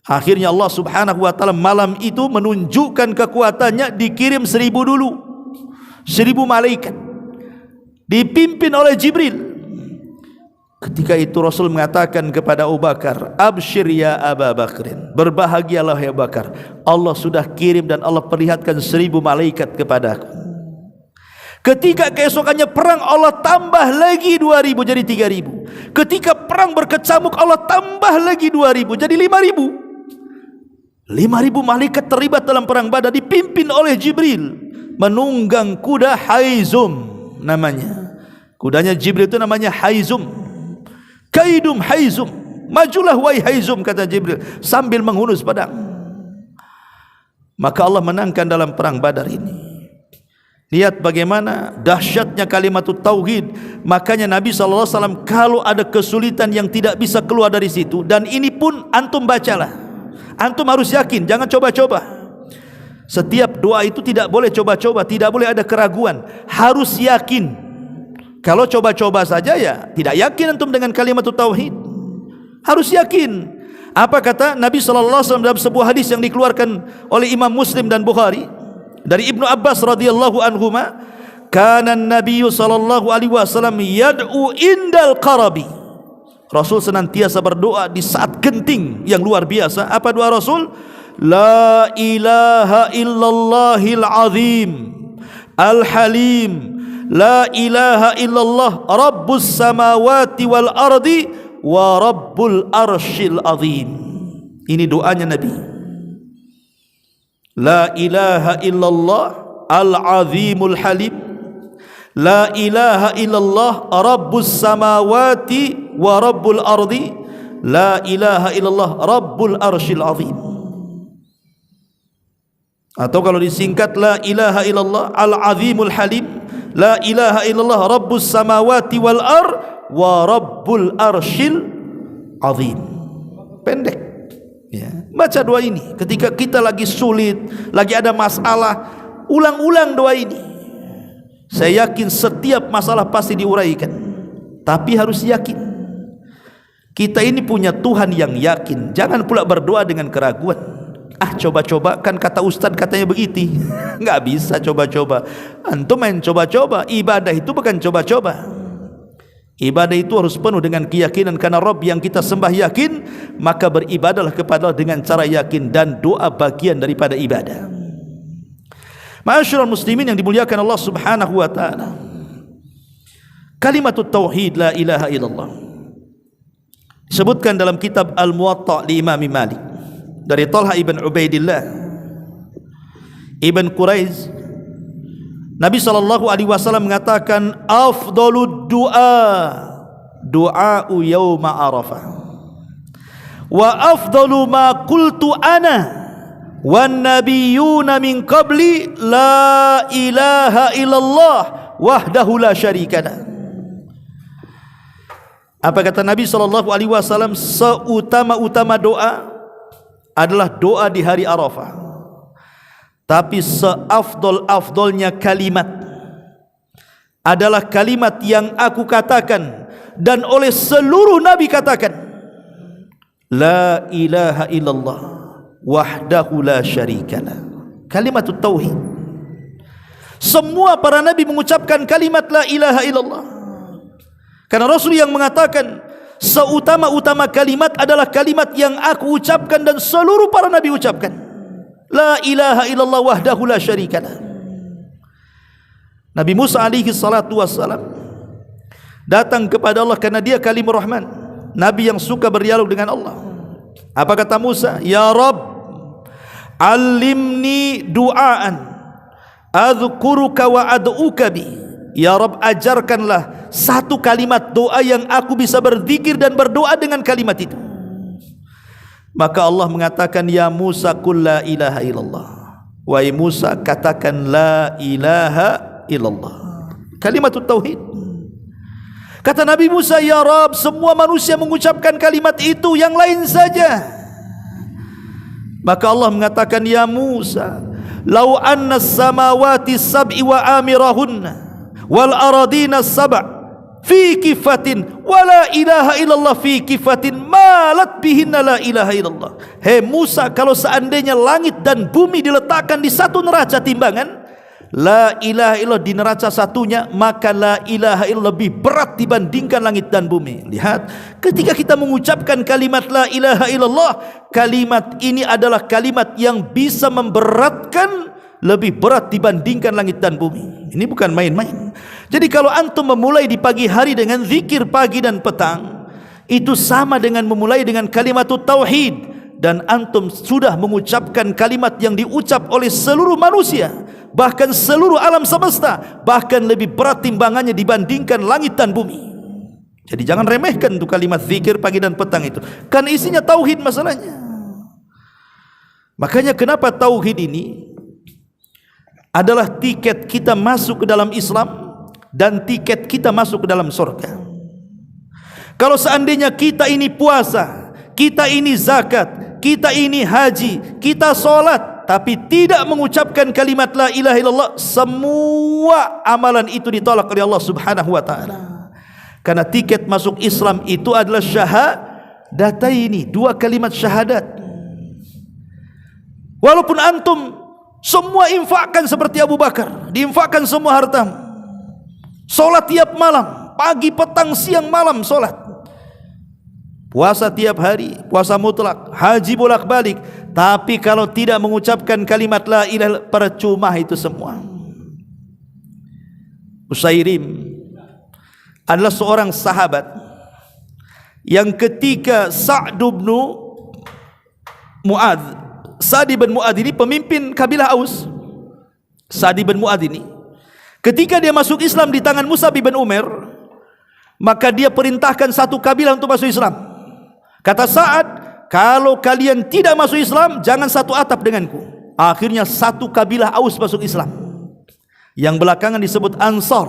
Speaker 1: Akhirnya Allah subhanahu wa ta'ala malam itu menunjukkan kekuatannya, dikirim 1000 dulu, 1000 malaikat dipimpin oleh Jibril. Ketika itu Rasul mengatakan kepada Abu Bakar, absyir ya Aba Bakrin, berbahagialah ya Abu Bakar, Allah sudah kirim dan Allah perlihatkan 1000 malaikat kepadaku. Ketika keesokannya perang, Allah tambah lagi 2000 jadi 3000. Ketika perang berkecamuk, Allah tambah lagi 2000 jadi 5000. 5000 malaikat terlibat dalam perang Badar, dipimpin oleh Jibril, menunggang kuda Haizum namanya. Kudanya Jibril itu namanya Haizum. Kaidum Haizum, majulah wahai Haizum, kata Jibril sambil menghunus pedang. Maka Allah menangkan dalam perang Badar ini. Lihat bagaimana dahsyatnya kalimat tauhid. Makanya Nabi SAW kalau ada kesulitan yang tidak bisa keluar dari situ, dan ini pun antum bacalah, antum harus yakin, jangan coba-coba. Setiap doa itu tidak boleh coba-coba, tidak boleh ada keraguan, harus yakin. Kalau coba-coba saja, ya tidak yakin antum dengan kalimat tauhid. Harus yakin. Apa kata Nabi SAW dalam sebuah hadis yang dikeluarkan oleh Imam Muslim dan Bukhari dari Ibnu Abbas radhiyallahu anhuma, kana an-nabiy sallallahu alaihi wasallam yad'u indal qarabi. Rasul senantiasa berdoa di saat genting yang luar biasa. Apa doa Rasul? La ilaha illallahil azim al-halim, la ilaha illallah rabbus samawati wal ardi wa rabbul arshil azim. Ini doanya Nabi. La ilaha illallah al-azimul halim, la ilaha illallah rabbus samawati wa rabbul ardi la ilaha illallah rabbul arsyil azim. Atau kalau disingkat la ilaha illallah al-azimul halim, la ilaha illallah rabbus samawati wal ar wa rabbul arsyil azim. Pendek ya. Baca doa ini ketika kita lagi sulit, lagi ada masalah, ulang-ulang doa ini. Saya yakin setiap masalah pasti diuraikan. Tapi harus yakin kita ini punya Tuhan yang yakin. Jangan pula berdoa dengan keraguan. Coba-coba, kan kata Ustadz katanya begitu. Nggak bisa coba-coba. Antum main coba-coba. Ibadah itu bukan coba-coba. Ibadah itu harus penuh dengan keyakinan, karena Rabb yang kita sembah yakin, maka beribadahlah kepada Allah dengan cara yakin, dan doa bagian daripada ibadah. Ma'asyiral muslimin yang dimuliakan Allah Subhanahu wa taala, kalimatut tauhid la ilaha illallah disebutkan dalam kitab Al-Muwatta li Imam Malik dari Talha ibn Ubaidillah ibn Quraiz. Nabi SAW mengatakan afdalud du'a'u yawma arafah wa afdalu ma qultu ana wan nabiyyuna min qabli la ilaha illallah wahdahu la syarikalah. Apa kata Nabi SAW? Seutama-utama doa adalah doa di hari Arafah. Tapi seafdol-afdolnya kalimat adalah kalimat yang aku katakan dan oleh seluruh Nabi katakan, la ilaha illallah wahdahu la syarikalah. Kalimatut tauhid. Semua para Nabi mengucapkan kalimat la ilaha illallah, karena Rasul yang mengatakan seutama-utama kalimat adalah kalimat yang aku ucapkan dan seluruh para Nabi ucapkan. La ilaha illallah wahdahu la syarikalah. Nabi Musa alaihi salatu wassalam datang kepada Allah karena dia kalimur rahman, Nabi yang suka berdialog dengan Allah. Apa kata Musa? Ya Rabb, alimni du'aan adzukuruka wa ad'uka bi. Ya Rabb, ajarkanlah satu kalimat doa yang aku bisa berzikir dan berdoa dengan kalimat itu. Maka Allah mengatakan, ya Musa qul la ilaha illallah. Wahai Musa, katakan la ilaha illallah. Kalimatut tauhid. Kata Nabi Musa, ya Rabb, semua manusia mengucapkan kalimat itu, yang lain saja. Maka Allah mengatakan, ya Musa, lau anna samawati sab'i wa amirahunna wal aradina sab' fi kifatin wala ilaha illallah fi kifatin malat bihinna la ilaha illallah. Hei Musa, kalau seandainya langit dan bumi diletakkan di satu neraca timbangan, la ilaha illallah di neraca satunya, maka la ilaha illallah lebih berat dibandingkan langit dan bumi. Lihat, ketika kita mengucapkan kalimat la ilaha illallah, kalimat ini adalah kalimat yang bisa memberatkan, lebih berat dibandingkan langit dan bumi. Ini bukan main-main. Jadi kalau antum memulai di pagi hari dengan zikir pagi dan petang, itu sama dengan memulai dengan kalimatut tauhid, dan antum sudah mengucapkan kalimat yang diucap oleh seluruh manusia, bahkan seluruh alam semesta, bahkan lebih berat timbangannya dibandingkan langit dan bumi. Jadi jangan remehkan itu kalimat zikir pagi dan petang itu, kan isinya tauhid masalahnya. Makanya kenapa tauhid ini adalah tiket kita masuk ke dalam Islam dan tiket kita masuk ke dalam surga. Kalau seandainya kita ini puasa, kita ini zakat, kita ini haji, kita sholat, tapi tidak mengucapkan kalimat la ilaha illallah, semua amalan itu ditolak oleh Allah Subhanahu wa taala. Karena tiket masuk Islam itu adalah syahadataini, dua kalimat syahadat. Walaupun antum semua infakkan seperti Abu Bakar, diinfakkan semua hartamu, solat tiap malam, pagi, petang, siang, malam solat, puasa tiap hari, puasa mutlak, haji bolak-balik, tapi kalau tidak mengucapkan kalimat la ilaha, percuma itu semua. Usairim adalah seorang sahabat yang ketika Sa'd bin Mu'adz, Sa'd bin Mu'adz ini pemimpin kabilah Aus. Sa'd bin Mu'adz ini ketika dia masuk Islam di tangan Mus'ab bin Umair, maka dia perintahkan satu kabilah untuk masuk Islam. Kata Sa'ad, kalau kalian tidak masuk Islam, jangan satu atap denganku. Akhirnya satu kabilah Aus masuk Islam, yang belakangan disebut Ansar.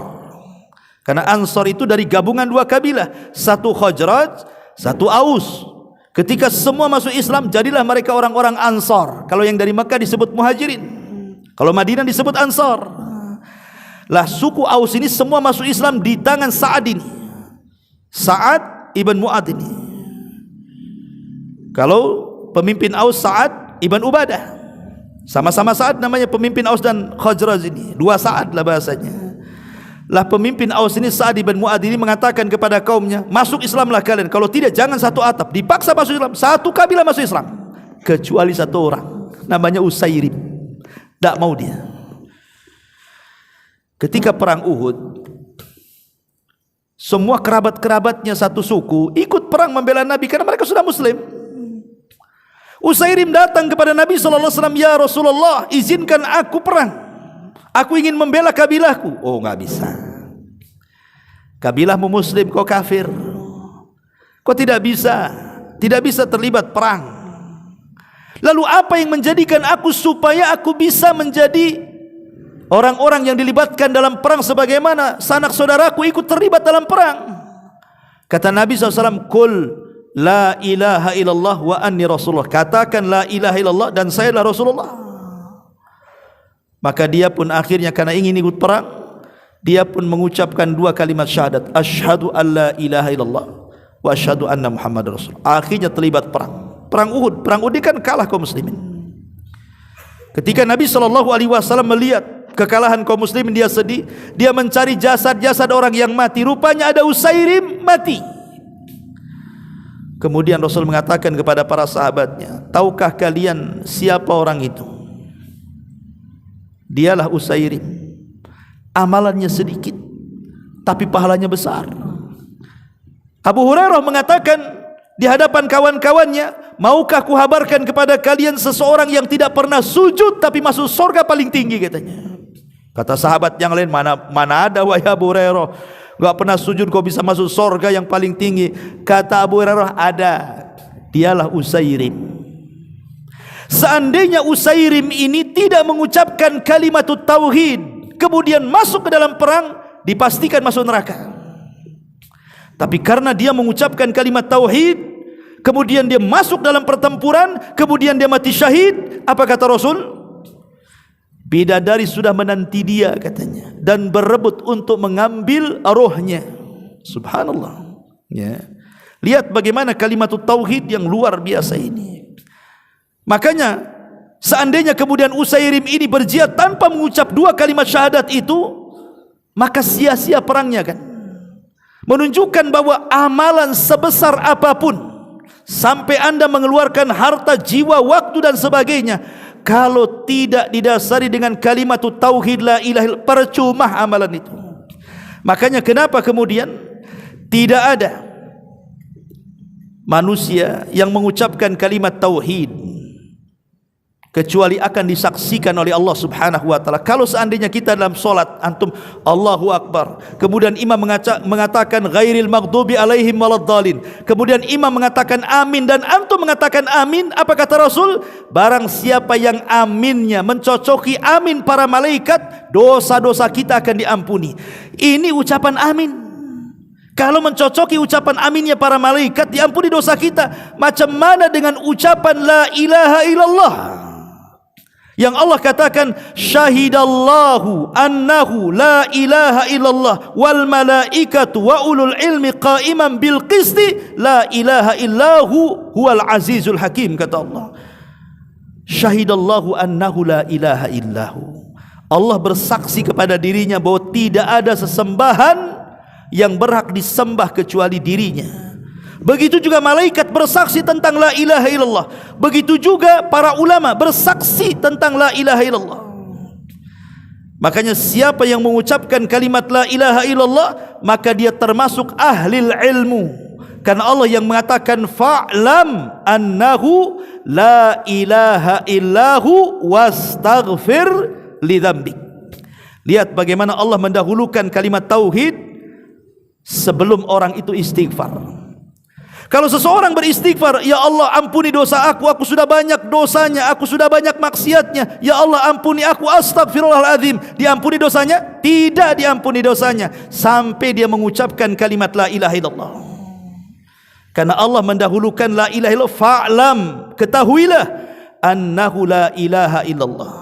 Speaker 1: Karena Ansar itu dari gabungan dua kabilah, satu Khazraj, satu Aus. Ketika semua masuk Islam, jadilah mereka orang-orang Ansar. Kalau yang dari Makkah disebut Muhajirin, kalau Madinah disebut Ansar. Lah suku Aus ini semua masuk Islam di tangan Sa'ad ini, Sa'ad ibn Mu'adh ini. Kalau pemimpin Aus Sa'ad ibn Ubadah, sama-sama Sa'ad namanya pemimpin Aus dan Khazraj ini, dua Sa'ad lah bahasanya. Lah pemimpin Aus ini Sa'ad ibn Mu'adh ini mengatakan kepada kaumnya, masuk Islamlah kalian, kalau tidak jangan satu atap. Dipaksa masuk Islam, satu kabilah masuk Islam, kecuali satu orang namanya Usairim, tak mau dia. Ketika perang Uhud, semua kerabat-kerabatnya satu suku ikut perang membela Nabi karena mereka sudah Muslim. Usairim datang kepada Nabi SAW, ya Rasulullah, izinkan aku perang, aku ingin membela kabilahku. Oh, nggak bisa, kabilahmu Muslim, kau kafir, kau tidak bisa terlibat perang. Lalu apa yang menjadikan aku supaya aku bisa menjadi orang-orang yang dilibatkan dalam perang sebagaimana sanak saudaraku ikut terlibat dalam perang? Kata Nabi SAW, Qul la ilaha illallah wa anni rasulullah. Katakan la ilaha illallah dan saya adalah Rasulullah. Maka dia pun akhirnya karena ingin ikut perang, dia pun mengucapkan dua kalimat syahadat, asyhadu an la ilaha illallah wa asyhadu anna Muhammad Rasul. Akhirnya terlibat perang. Perang Uhud. Perang Uhud kan kalah kaum muslimin. Ketika Nabi SAW melihat kekalahan kaum muslimin, dia sedih. Dia mencari jasad-jasad orang yang mati. Rupanya ada Usairim mati. Kemudian Rasul mengatakan kepada para sahabatnya, tahukah kalian siapa orang itu? Dialah Usairim. Amalannya sedikit, tapi pahalanya besar. Abu Hurairah mengatakan di hadapan kawan-kawannya, maukah kuhabarkan kepada kalian seseorang yang tidak pernah sujud tapi masuk surga paling tinggi, katanya. Kata sahabat yang lain, mana ada wahai Abu Hurairah, enggak pernah sujud kau bisa masuk surga yang paling tinggi. Kata Abu Hurairah, ada, dialah Usairim. Seandainya Usairim ini tidak mengucapkan kalimat tauhid, kemudian masuk ke dalam perang, dipastikan masuk neraka. Tapi karena dia mengucapkan kalimat tauhid, kemudian dia masuk dalam pertempuran, kemudian dia mati syahid, apa kata Rasul? Bidadari sudah menanti dia, katanya, dan berebut untuk mengambil rohnya. Subhanallah, ya. Lihat bagaimana kalimat tauhid yang luar biasa ini. Makanya seandainya kemudian Usairim ini berjihad tanpa mengucap dua kalimat syahadat itu, maka sia-sia perangnya, kan? Menunjukkan bahwa amalan sebesar apapun, sampai anda mengeluarkan harta, jiwa, waktu dan sebagainya, kalau tidak didasari dengan kalimat tauhid la ilaha illallah, percuma amalan itu. Makanya kenapa kemudian tidak ada manusia yang mengucapkan kalimat tauhid kecuali akan disaksikan oleh Allah Subhanahu wa taala. Kalau seandainya kita dalam solat, antum Allahu Akbar, kemudian imam mengatakan ghairil maghdubi alaihim waladdallin, kemudian imam mengatakan amin dan antum mengatakan amin, apa kata Rasul? Barang siapa yang aminnya mencocoki amin para malaikat, dosa-dosa kita akan diampuni. Ini ucapan amin. Kalau mencocoki ucapan aminnya para malaikat, diampuni dosa kita. Macam mana dengan ucapan la ilaha illallah, yang Allah katakan syahidallahu annahu la ilaha illallah wal malaikatu wa ulul ilmi qa'iman bil qisti la ilaha illahu huwal azizul hakim. Kata Allah, syahidallahu annahu la ilaha illahu, Allah bersaksi kepada dirinya bahwa tidak ada sesembahan yang berhak disembah kecuali dirinya. Begitu juga malaikat bersaksi tentang la ilaha illallah. Begitu juga para ulama bersaksi tentang la ilaha illallah. Makanya siapa yang mengucapkan kalimat la ilaha illallah, maka dia termasuk ahlil ilmu. Karena Allah yang mengatakan fa'lam annahu la ilaha illahu wastaghfir li dzambik. Lihat bagaimana Allah mendahulukan kalimat tauhid sebelum orang itu istighfar. Kalau seseorang beristighfar, ya Allah ampuni dosa aku sudah banyak dosanya, aku sudah banyak maksiatnya, ya Allah ampuni aku, astagfirullahaladzim, diampuni dosanya? Tidak diampuni dosanya sampai dia mengucapkan kalimat la ilaha illallah. Karena Allah mendahulukan la ilaha illallah. Fa'lam, ketahuilah, annahu la ilaha illallah,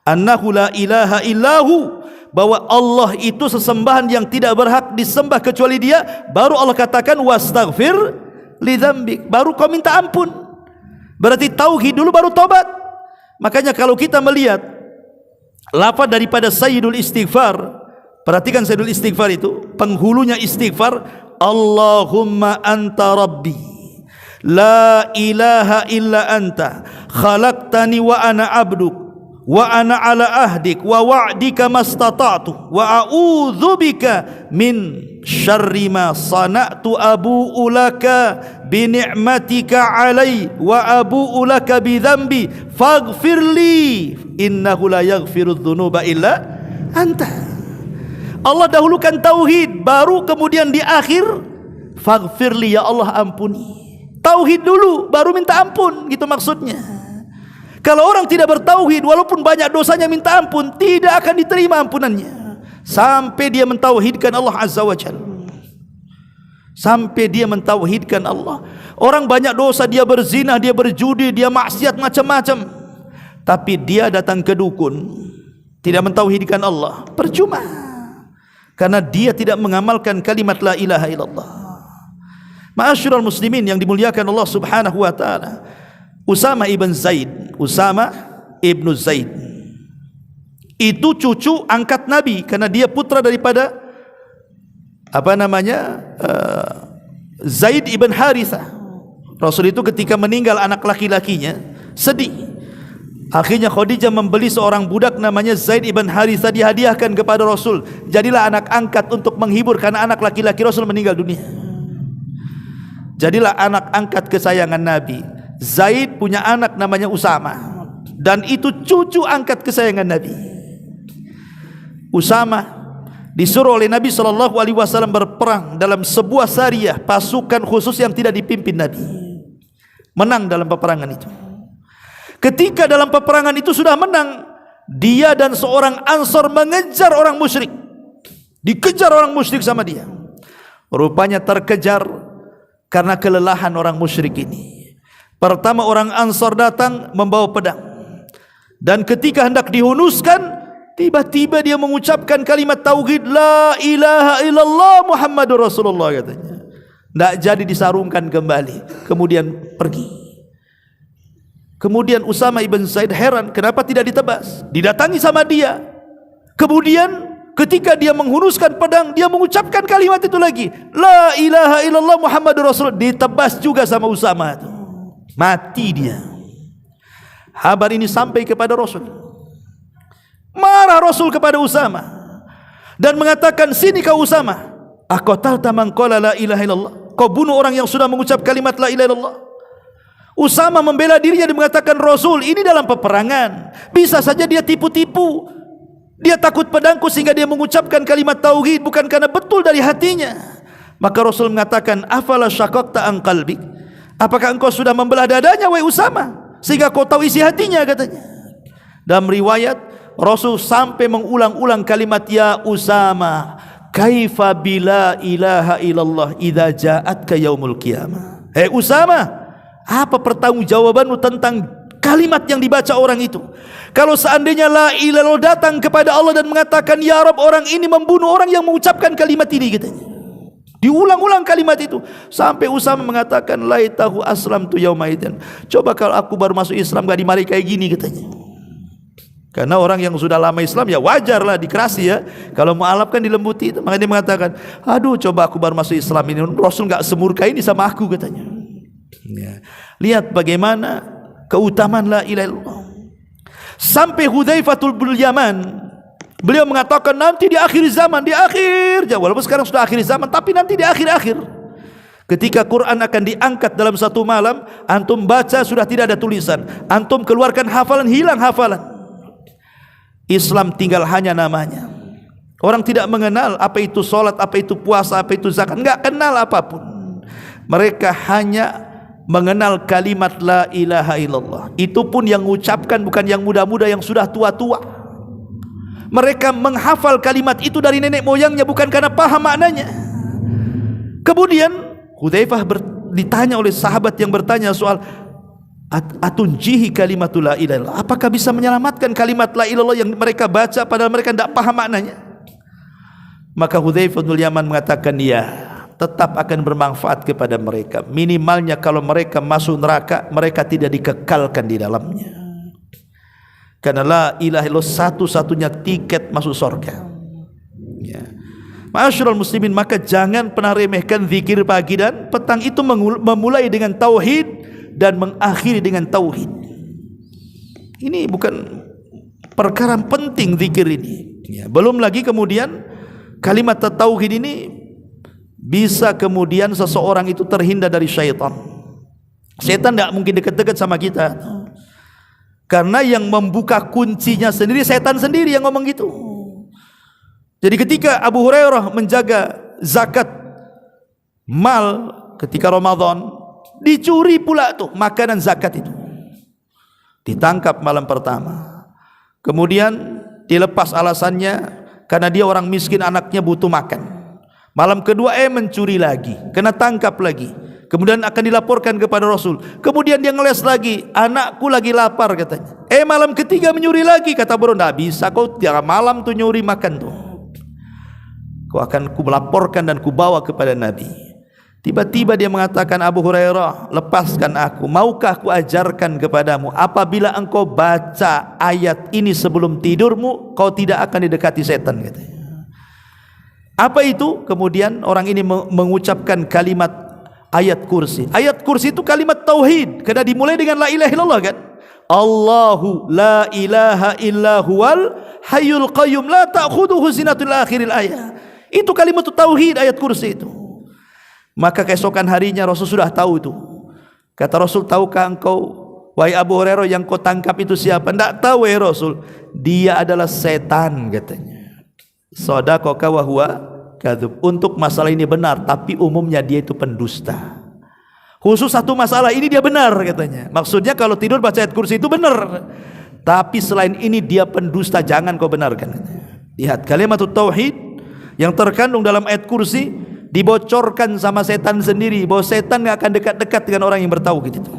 Speaker 1: annahu la ilaha illahu, bahwa Allah itu sesembahan yang tidak berhak disembah kecuali Dia. Baru Allah katakan wastaghfir lidzambik, baru kau minta ampun. Berarti tauhid dulu baru tobat. Makanya kalau kita melihat lafaz daripada sayyidul istighfar, perhatikan sayyidul istighfar itu, penghulunya istighfar, Allahumma anta rabbi la ilaha illa anta khalaqtani wa ana abduk wa ana ala ahdik wa wa'dika mastata'tu wa a'udzubika min syarri ma sana'tu abu'u laka bi ni'matika alai wa abu'u laka bi dzambi faghfirli innahu la yaghfiru dzunuba illa anta. Allah dahulukan tauhid, baru kemudian di akhir faghfirli, ya Allah ampuni. Tauhid dulu baru minta ampun, gitu maksudnya. Kalau orang tidak bertauhid, walaupun banyak dosanya minta ampun, tidak akan diterima ampunannya sampai dia mentauhidkan Allah Azza wa Jalla. Sampai dia mentauhidkan Allah. Orang banyak dosa, dia berzina, dia berjudi, dia maksiat macam-macam, tapi dia datang ke dukun, tidak mentauhidkan Allah, percuma, karena dia tidak mengamalkan kalimat la ilaha illallah. Ma'asyiral muslimin yang dimuliakan Allah Subhanahu wa taala, Usama ibn Zaid, Usama ibn Zaid itu cucu angkat Nabi, karena dia putra daripada Zaid ibn Harithah. Rasul itu ketika meninggal anak laki-lakinya sedih. Akhirnya Khadijah membeli seorang budak namanya Zaid ibn Harithah, dihadiahkan kepada Rasul. Jadilah anak angkat untuk menghibur, karena anak laki-laki Rasul meninggal dunia. Jadilah anak angkat kesayangan Nabi. Zaid punya anak namanya Usama, dan itu cucu angkat kesayangan Nabi. Usama disuruh oleh Nabi SAW berperang dalam sebuah sariyah, pasukan khusus yang tidak dipimpin Nabi. Menang dalam peperangan itu. Ketika dalam peperangan itu sudah menang, dia dan seorang Ansor mengejar orang musyrik. Dikejar orang musyrik sama dia. Rupanya terkejar karena kelelahan orang musyrik ini. Pertama orang Ansor datang membawa pedang, dan ketika hendak dihunuskan, tiba-tiba dia mengucapkan kalimat tauhid la ilaha illallah Muhammadur Rasulullah, katanya. Tidak jadi disarungkan kembali, kemudian pergi. Kemudian Usama ibn Zaid heran, kenapa tidak ditebas? Didatangi sama dia. Kemudian ketika dia menghunuskan pedang, dia mengucapkan kalimat itu lagi, la ilaha illallah Muhammadur Rasulullah. Ditebas juga sama Usama itu. Mati dia. Kabar ini sampai kepada Rasul. Marah Rasul kepada Usama dan mengatakan, sini kau Usama, aqatalta man qala la ilaha illallah, kau bunuh orang yang sudah mengucap kalimat la ilaha illallah. Usama membela dirinya dan mengatakan, Rasul, ini dalam peperangan, bisa saja dia tipu-tipu, dia takut pedangku sehingga dia mengucapkan kalimat tauhid, bukan karena betul dari hatinya. Maka Rasul mengatakan, afala syaqaqta an qalbik, apakah engkau sudah membelah dadanya wahai Usama, sehingga kau tahu isi hatinya, katanya. Dalam riwayat Rasul sampai mengulang-ulang kalimat ya Usama, kaifa bila ilaha illallah idza ja'atka yaumul qiyamah. Usama, apa pertanggungjawabanmu tentang kalimat yang dibaca orang itu? Kalau seandainya la ilaha illallah datang kepada Allah dan mengatakan ya Rabb, orang ini membunuh orang yang mengucapkan kalimat ini, katanya. Diulang-ulang kalimat itu sampai Usama mengatakan laitahu aslamtu yaumaidzin, coba kalau aku baru masuk Islam gak dimarahi kayak gini, katanya. Karena orang yang sudah lama Islam ya wajarlah dikerasi ya. Kalau mu'alaf kan dilembuti itu. Makanya dia mengatakan, aduh coba aku baru masuk Islam ini, Rasul gak semurka ini sama aku, katanya. Ya. Lihat bagaimana keutamaan la ilaha illallah. Sampai Hudzaifatul bin Yaman, beliau mengatakan nanti di akhir zaman, walaupun sekarang sudah akhir zaman, tapi nanti di akhir-akhir, ketika Quran akan diangkat dalam satu malam, antum baca sudah tidak ada tulisan, antum keluarkan hafalan, hilang hafalan. Islam tinggal hanya namanya. Orang tidak mengenal apa itu solat, apa itu puasa, apa itu zakat, enggak kenal apapun. Mereka hanya mengenal kalimat la ilaha illallah. Itu pun yang mengucapkan bukan yang muda-muda, yang sudah tua-tua. Mereka menghafal kalimat itu dari nenek moyangnya, bukan karena paham maknanya. Kemudian Hudzaifah ditanya oleh sahabat yang bertanya soal atunjihi kalimatul la ilaha illallah, apakah bisa menyelamatkan kalimat la ilaha illallah yang mereka baca padahal mereka tidak paham maknanya? Maka Hudzaifah bin Yaman mengatakan, ya, tetap akan bermanfaat kepada mereka. Minimalnya kalau mereka masuk neraka, mereka tidak dikekalkan di dalamnya. Karena la ilaha illallah satu-satunya tiket masuk surga. Ya. Ma'asyiral muslimin, maka jangan pernah remehkan zikir pagi dan petang. Itu memulai dengan tauhid dan mengakhiri dengan tauhid. Ini bukan perkara penting zikir ini. Ya. Belum lagi kemudian kalimat tauhid ini bisa kemudian seseorang itu terhindar dari syaitan. Syaitan tidak mungkin dekat-dekat sama kita, karena yang membuka kuncinya sendiri syaitan sendiri yang ngomong gitu. Jadi ketika Abu Hurairah menjaga zakat mal ketika Ramadan, dicuri pula tuh makanan zakat itu. Ditangkap malam pertama, kemudian dilepas alasannya karena dia orang miskin, anaknya butuh makan. Malam kedua mencuri lagi, kena tangkap lagi. Kemudian akan dilaporkan kepada Rasul. Kemudian dia ngeles lagi, anakku lagi lapar katanya. Malam ketiga menyuri lagi, kata Bro, tidak bisa kau tiap malam tuh nyuri makan tuh. Kau akan ku melaporkan dan ku bawa kepada Nabi. Tiba-tiba dia mengatakan, Abu Hurairah, lepaskan aku, maukah ku ajarkan kepadamu, apabila engkau baca ayat ini sebelum tidurmu, kau tidak akan didekati setan, katanya. Apa itu? Kemudian orang ini mengucapkan kalimat ayat kursi. Ayat kursi itu kalimat tauhid, karena dimulai dengan la ilaha illallah kan. Allahu la ilaha illa huwal hayyul qayyum la ta'khudhuhu sinatun ila akhiril ayat. Itu kalimat tauhid, ayat kursi itu. Maka keesokan harinya Rasul sudah tahu itu. Kata Rasul, tahukah engkau, wahai Abu Hurairah, yang kau tangkap itu siapa? Tidak tahu wahai Rasul. Dia adalah setan, katanya. Shadaqaka wa huwa kadzub. Untuk masalah ini benar, tapi umumnya dia itu pendusta. Khusus satu masalah ini dia benar, katanya. Maksudnya kalau tidur baca ayat kursi itu benar, tapi selain ini dia pendusta, jangan kau benarkan. Lihat kalimat tauhid yang terkandung dalam ayat kursi dibocorkan sama setan sendiri, bahwa setan tidak akan dekat-dekat dengan orang yang bertauhid itu.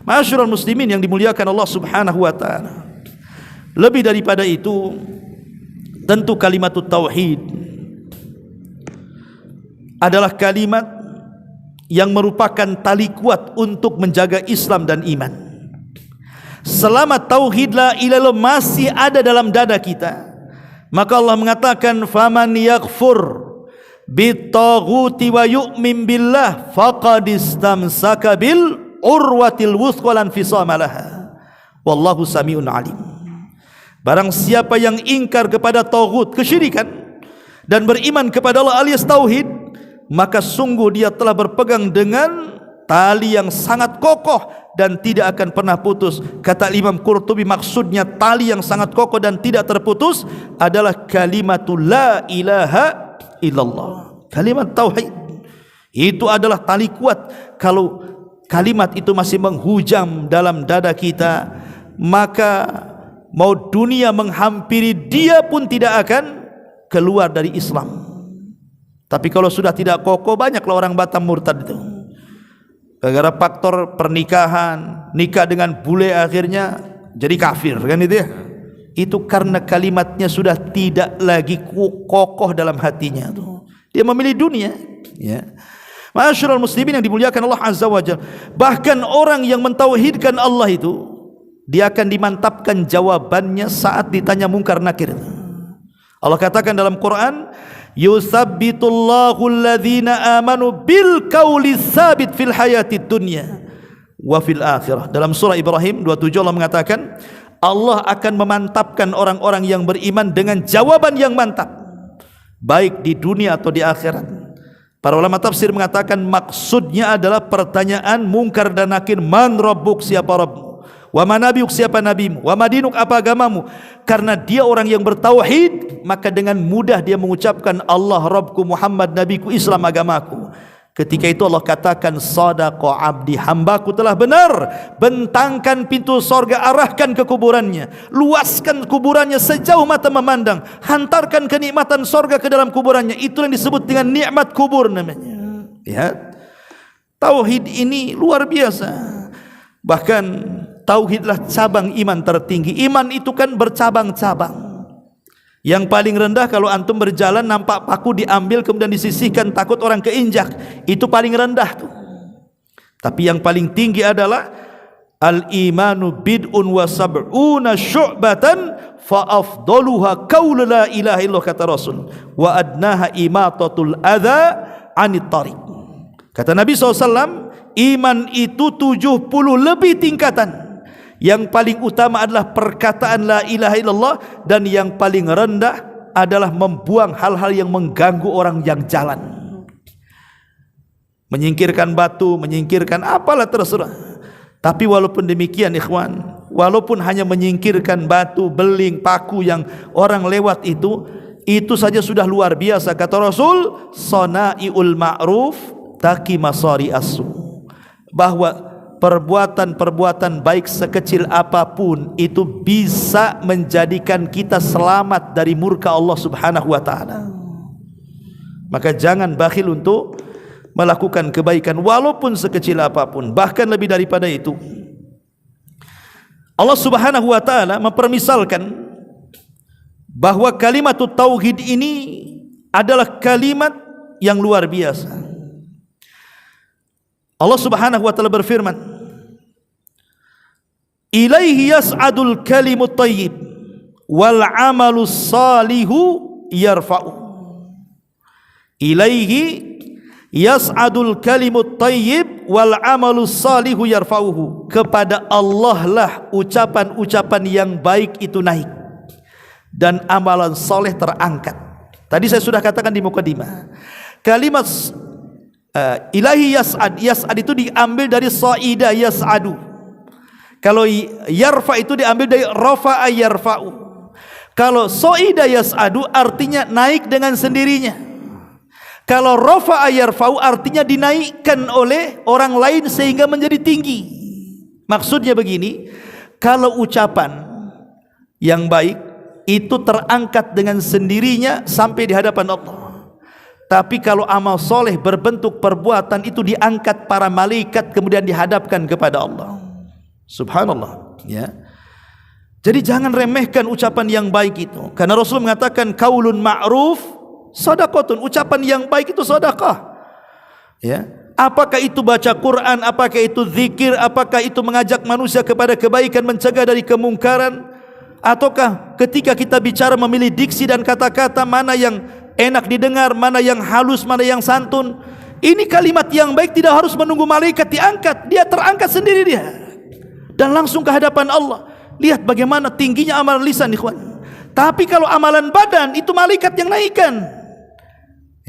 Speaker 1: Ma'asyiral muslimin yang dimuliakan Allah Subhanahu wa taala. Lebih daripada itu, tentu kalimat tauhid adalah kalimat yang merupakan tali kuat untuk menjaga Islam dan iman. Selama tauhid la ilaha illallah masih ada dalam dada kita, maka Allah mengatakan, faman yakfur bitaghuti wa yu'min billah faqad istamsaka bil urwatil wuthqa lan fisama laha wallahu samiun alim. Barang siapa yang ingkar kepada taghut, kesyirikan, dan beriman kepada Allah alias tauhid, maka sungguh dia telah berpegang dengan tali yang sangat kokoh dan tidak akan pernah putus. Kata Imam Qurtubi, maksudnya tali yang sangat kokoh dan tidak terputus adalah kalimatul la ilaha illallah. Kalimat tauhid itu adalah tali kuat. Kalau kalimat itu masih menghujam dalam dada kita, maka mau dunia menghampiri dia pun tidak akan keluar dari Islam. Tapi kalau sudah tidak kokoh, banyaklah orang Batam murtad itu. Gara-gara faktor pernikahan, nikah dengan bule akhirnya jadi kafir, kan itu ya. Itu karena kalimatnya sudah tidak lagi kokoh dalam hatinya tuh. Dia memilih dunia, ya. Ma'asyiral muslimin yang dimuliakan Allah Azza wa Jalla. Bahkan orang yang mentauhidkan Allah itu, dia akan dimantapkan jawabannya saat ditanya mungkar nakir. Allah katakan dalam Quran, yusabbitullahu alladhina amanu bil qawli tsabit fil hayatid dunya wa fil akhirah. Dalam surah Ibrahim 27 Allah mengatakan, Allah akan memantapkan orang-orang yang beriman dengan jawaban yang mantap, baik di dunia atau di akhirat. Para ulama tafsir mengatakan maksudnya adalah pertanyaan mungkar dan nakir, man rabbuk, siapa Rabbmu, Wa ma nabiuk, siapa nabimu? Wa ma dinuk, apa agamamu? Karena dia orang yang bertauhid, maka dengan mudah dia mengucapkan Allah Rabbku, Muhammad nabiku, Islam agamaku. Ketika itu Allah katakan, sadaqa abdi, hambaku telah benar. Bentangkan pintu sorga, arahkan ke kuburannya, luaskan kuburannya sejauh mata memandang, hantarkan kenikmatan sorga ke dalam kuburannya. Itu yang disebut dengan nikmat kubur namanya. Lihat, tauhid ini luar biasa. Bahkan tauhidlah cabang iman tertinggi. Iman itu kan bercabang-cabang. Yang paling rendah kalau antum berjalan nampak paku diambil kemudian disisihkan, takut orang keinjak. Itu paling rendah tuh. Tapi yang paling tinggi adalah al-imanu bid'un wa sab'una syu'batan fa afdaluha qaulu la ilaha illallah, kata Rasul, wa adnaha imatatul adza 'anit tariq. Kata Nabi SAW, iman itu 70 lebih tingkatan. Yang paling utama adalah perkataan la ilaha illallah, dan yang paling rendah adalah membuang hal-hal yang mengganggu orang yang jalan. Menyingkirkan batu, menyingkirkan apalah terserah. Tapi walaupun demikian ikhwan, walaupun hanya menyingkirkan batu, beling, paku yang orang lewat itu saja sudah luar biasa. Kata Rasul, sana'iul ma'ruf taqi masari asu, bahwa perbuatan-perbuatan baik sekecil apapun itu bisa menjadikan kita selamat dari murka Allah Subhanahu wa taala. Maka jangan bakhil untuk melakukan kebaikan walaupun sekecil apapun. Bahkan lebih daripada itu, Allah Subhanahu wa taala mempermisalkan bahwa kalimat tauhid ini adalah kalimat yang luar biasa. Allah Subhanahu wa taala berfirman, ilaihi yas'adul kalimut thayyib wal 'amalus salihu yarfa'u. Ilaihi yas'adul kalimut thayyib wal 'amalus salihu yarfa'uhu. Kepada Allah lah ucapan-ucapan yang baik itu naik dan amalan soleh terangkat. Tadi saya sudah katakan di mukadimah, kalimat ilahi yas'ad, yas'ad itu diambil dari sa'ida yas'adu. Kalau yarfa itu diambil dari rafa'a yarfa'u. Kalau sa'ida yas'adu artinya naik dengan sendirinya. Kalau rafa'a yarfa'u artinya dinaikkan oleh orang lain sehingga menjadi tinggi. Maksudnya begini, kalau ucapan yang baik itu terangkat dengan sendirinya sampai di hadapan Allah. Tapi kalau amal soleh berbentuk perbuatan itu diangkat para malaikat kemudian dihadapkan kepada Allah. Subhanallah, ya. Jadi jangan remehkan ucapan yang baik itu, karena Rasul mengatakan qaulun ma'ruf shadaqatun, ucapan yang baik itu sedekah. Ya. Apakah itu baca Quran, apakah itu zikir, apakah itu mengajak manusia kepada kebaikan, mencegah dari kemungkaran, ataukah ketika kita bicara memilih diksi dan kata-kata mana yang enak didengar, mana yang halus, mana yang santun. Ini kalimat yang baik tidak harus menunggu malaikat diangkat, dia terangkat sendiri dia dan langsung ke hadapan Allah. Lihat bagaimana tingginya amalan lisan, ikhwan. Tapi kalau amalan badan itu malaikat yang naikkan.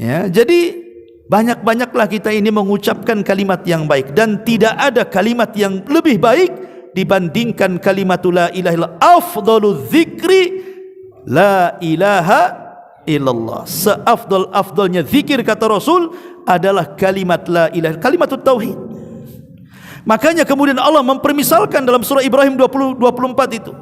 Speaker 1: Ya, jadi banyak-banyaklah kita ini mengucapkan kalimat yang baik, dan tidak ada kalimat yang lebih baik dibandingkan kalimat la ilaha illallah. Afdalul dzikri la ilaha illallah. Seafdal-afdalnya zikir, kata Rasul, adalah kalimat la ilaha, kalimat tauhid. Makanya kemudian Allah mempermisalkan dalam surah Ibrahim 24 itu,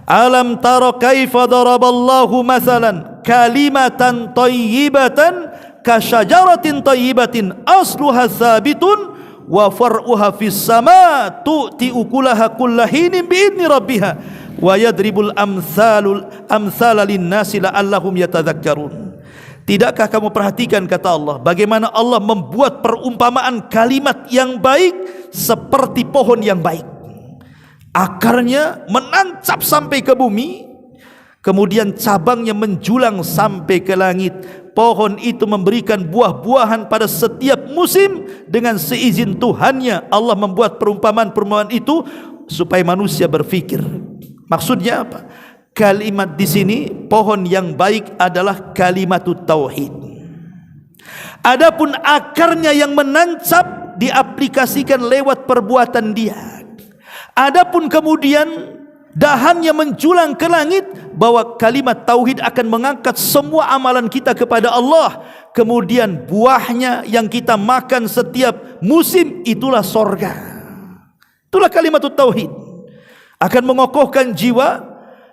Speaker 1: alam tara kaifa daraballahu mathalan kalimatan thayyibatan kasyajaratin thayyibatin asluha tsabitun wa far'uha fis sama tu'ti ukulaha kullahinin bi'idni rabbiha wa yadribul amsala linnasi la'allahum yatadzakkarun. Tidakkah kamu perhatikan, kata Allah, bagaimana Allah membuat perumpamaan kalimat yang baik seperti pohon yang baik. Akarnya menancap sampai ke bumi, kemudian cabangnya menjulang sampai ke langit. Pohon itu memberikan buah-buahan pada setiap musim dengan seizin Tuhannya. Allah membuat perumpamaan-perumpamaan itu supaya manusia berfikir. Maksudnya apa? Kalimat di sini, pohon yang baik adalah kalimatut tauhid. Adapun akarnya yang menancap diaplikasikan lewat perbuatan dia. Adapun kemudian dahannya menjulang ke langit, bahwa kalimat tauhid akan mengangkat semua amalan kita kepada Allah. Kemudian buahnya yang kita makan setiap musim itulah sorga. Itulah kalimat tauhid. Akan mengokohkan jiwa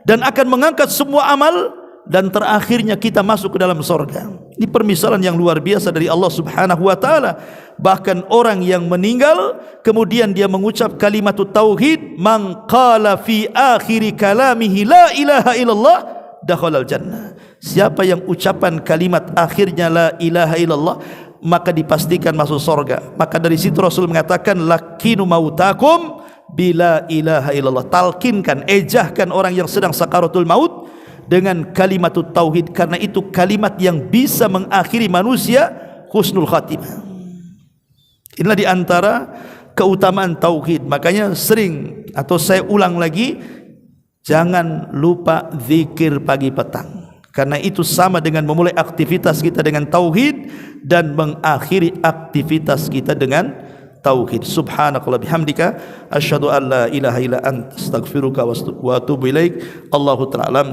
Speaker 1: dan akan mengangkat semua amal, dan terakhirnya kita masuk ke dalam sorga. Ini permisalan yang luar biasa dari Allah Subhanahu wa taala. Bahkan orang yang meninggal kemudian dia mengucap kalimat tauhid, man qala fi akhir kalamihi la ilaha illallah dakhalal jannah. Siapa yang ucapan kalimat akhirnya la ilaha illallah, maka dipastikan masuk surga. Maka dari situ Rasul mengatakan, lakinu mautakum bila ilaha illallah. Talkinkan, ejahkan orang yang sedang sakaratul maut dengan kalimat tauhid, karena itu kalimat yang bisa mengakhiri manusia husnul khatimah. Inilah di antara keutamaan tauhid. Makanya sering, atau saya ulang lagi, jangan lupa zikir pagi petang, karena itu sama dengan memulai aktivitas kita dengan tauhid dan mengakhiri aktivitas kita dengan tauhid. Subhanakallah bihamdika asyhadu an la ilaha illa anta astaghfiruka wa atubu ilaik. Allahu ta'ala.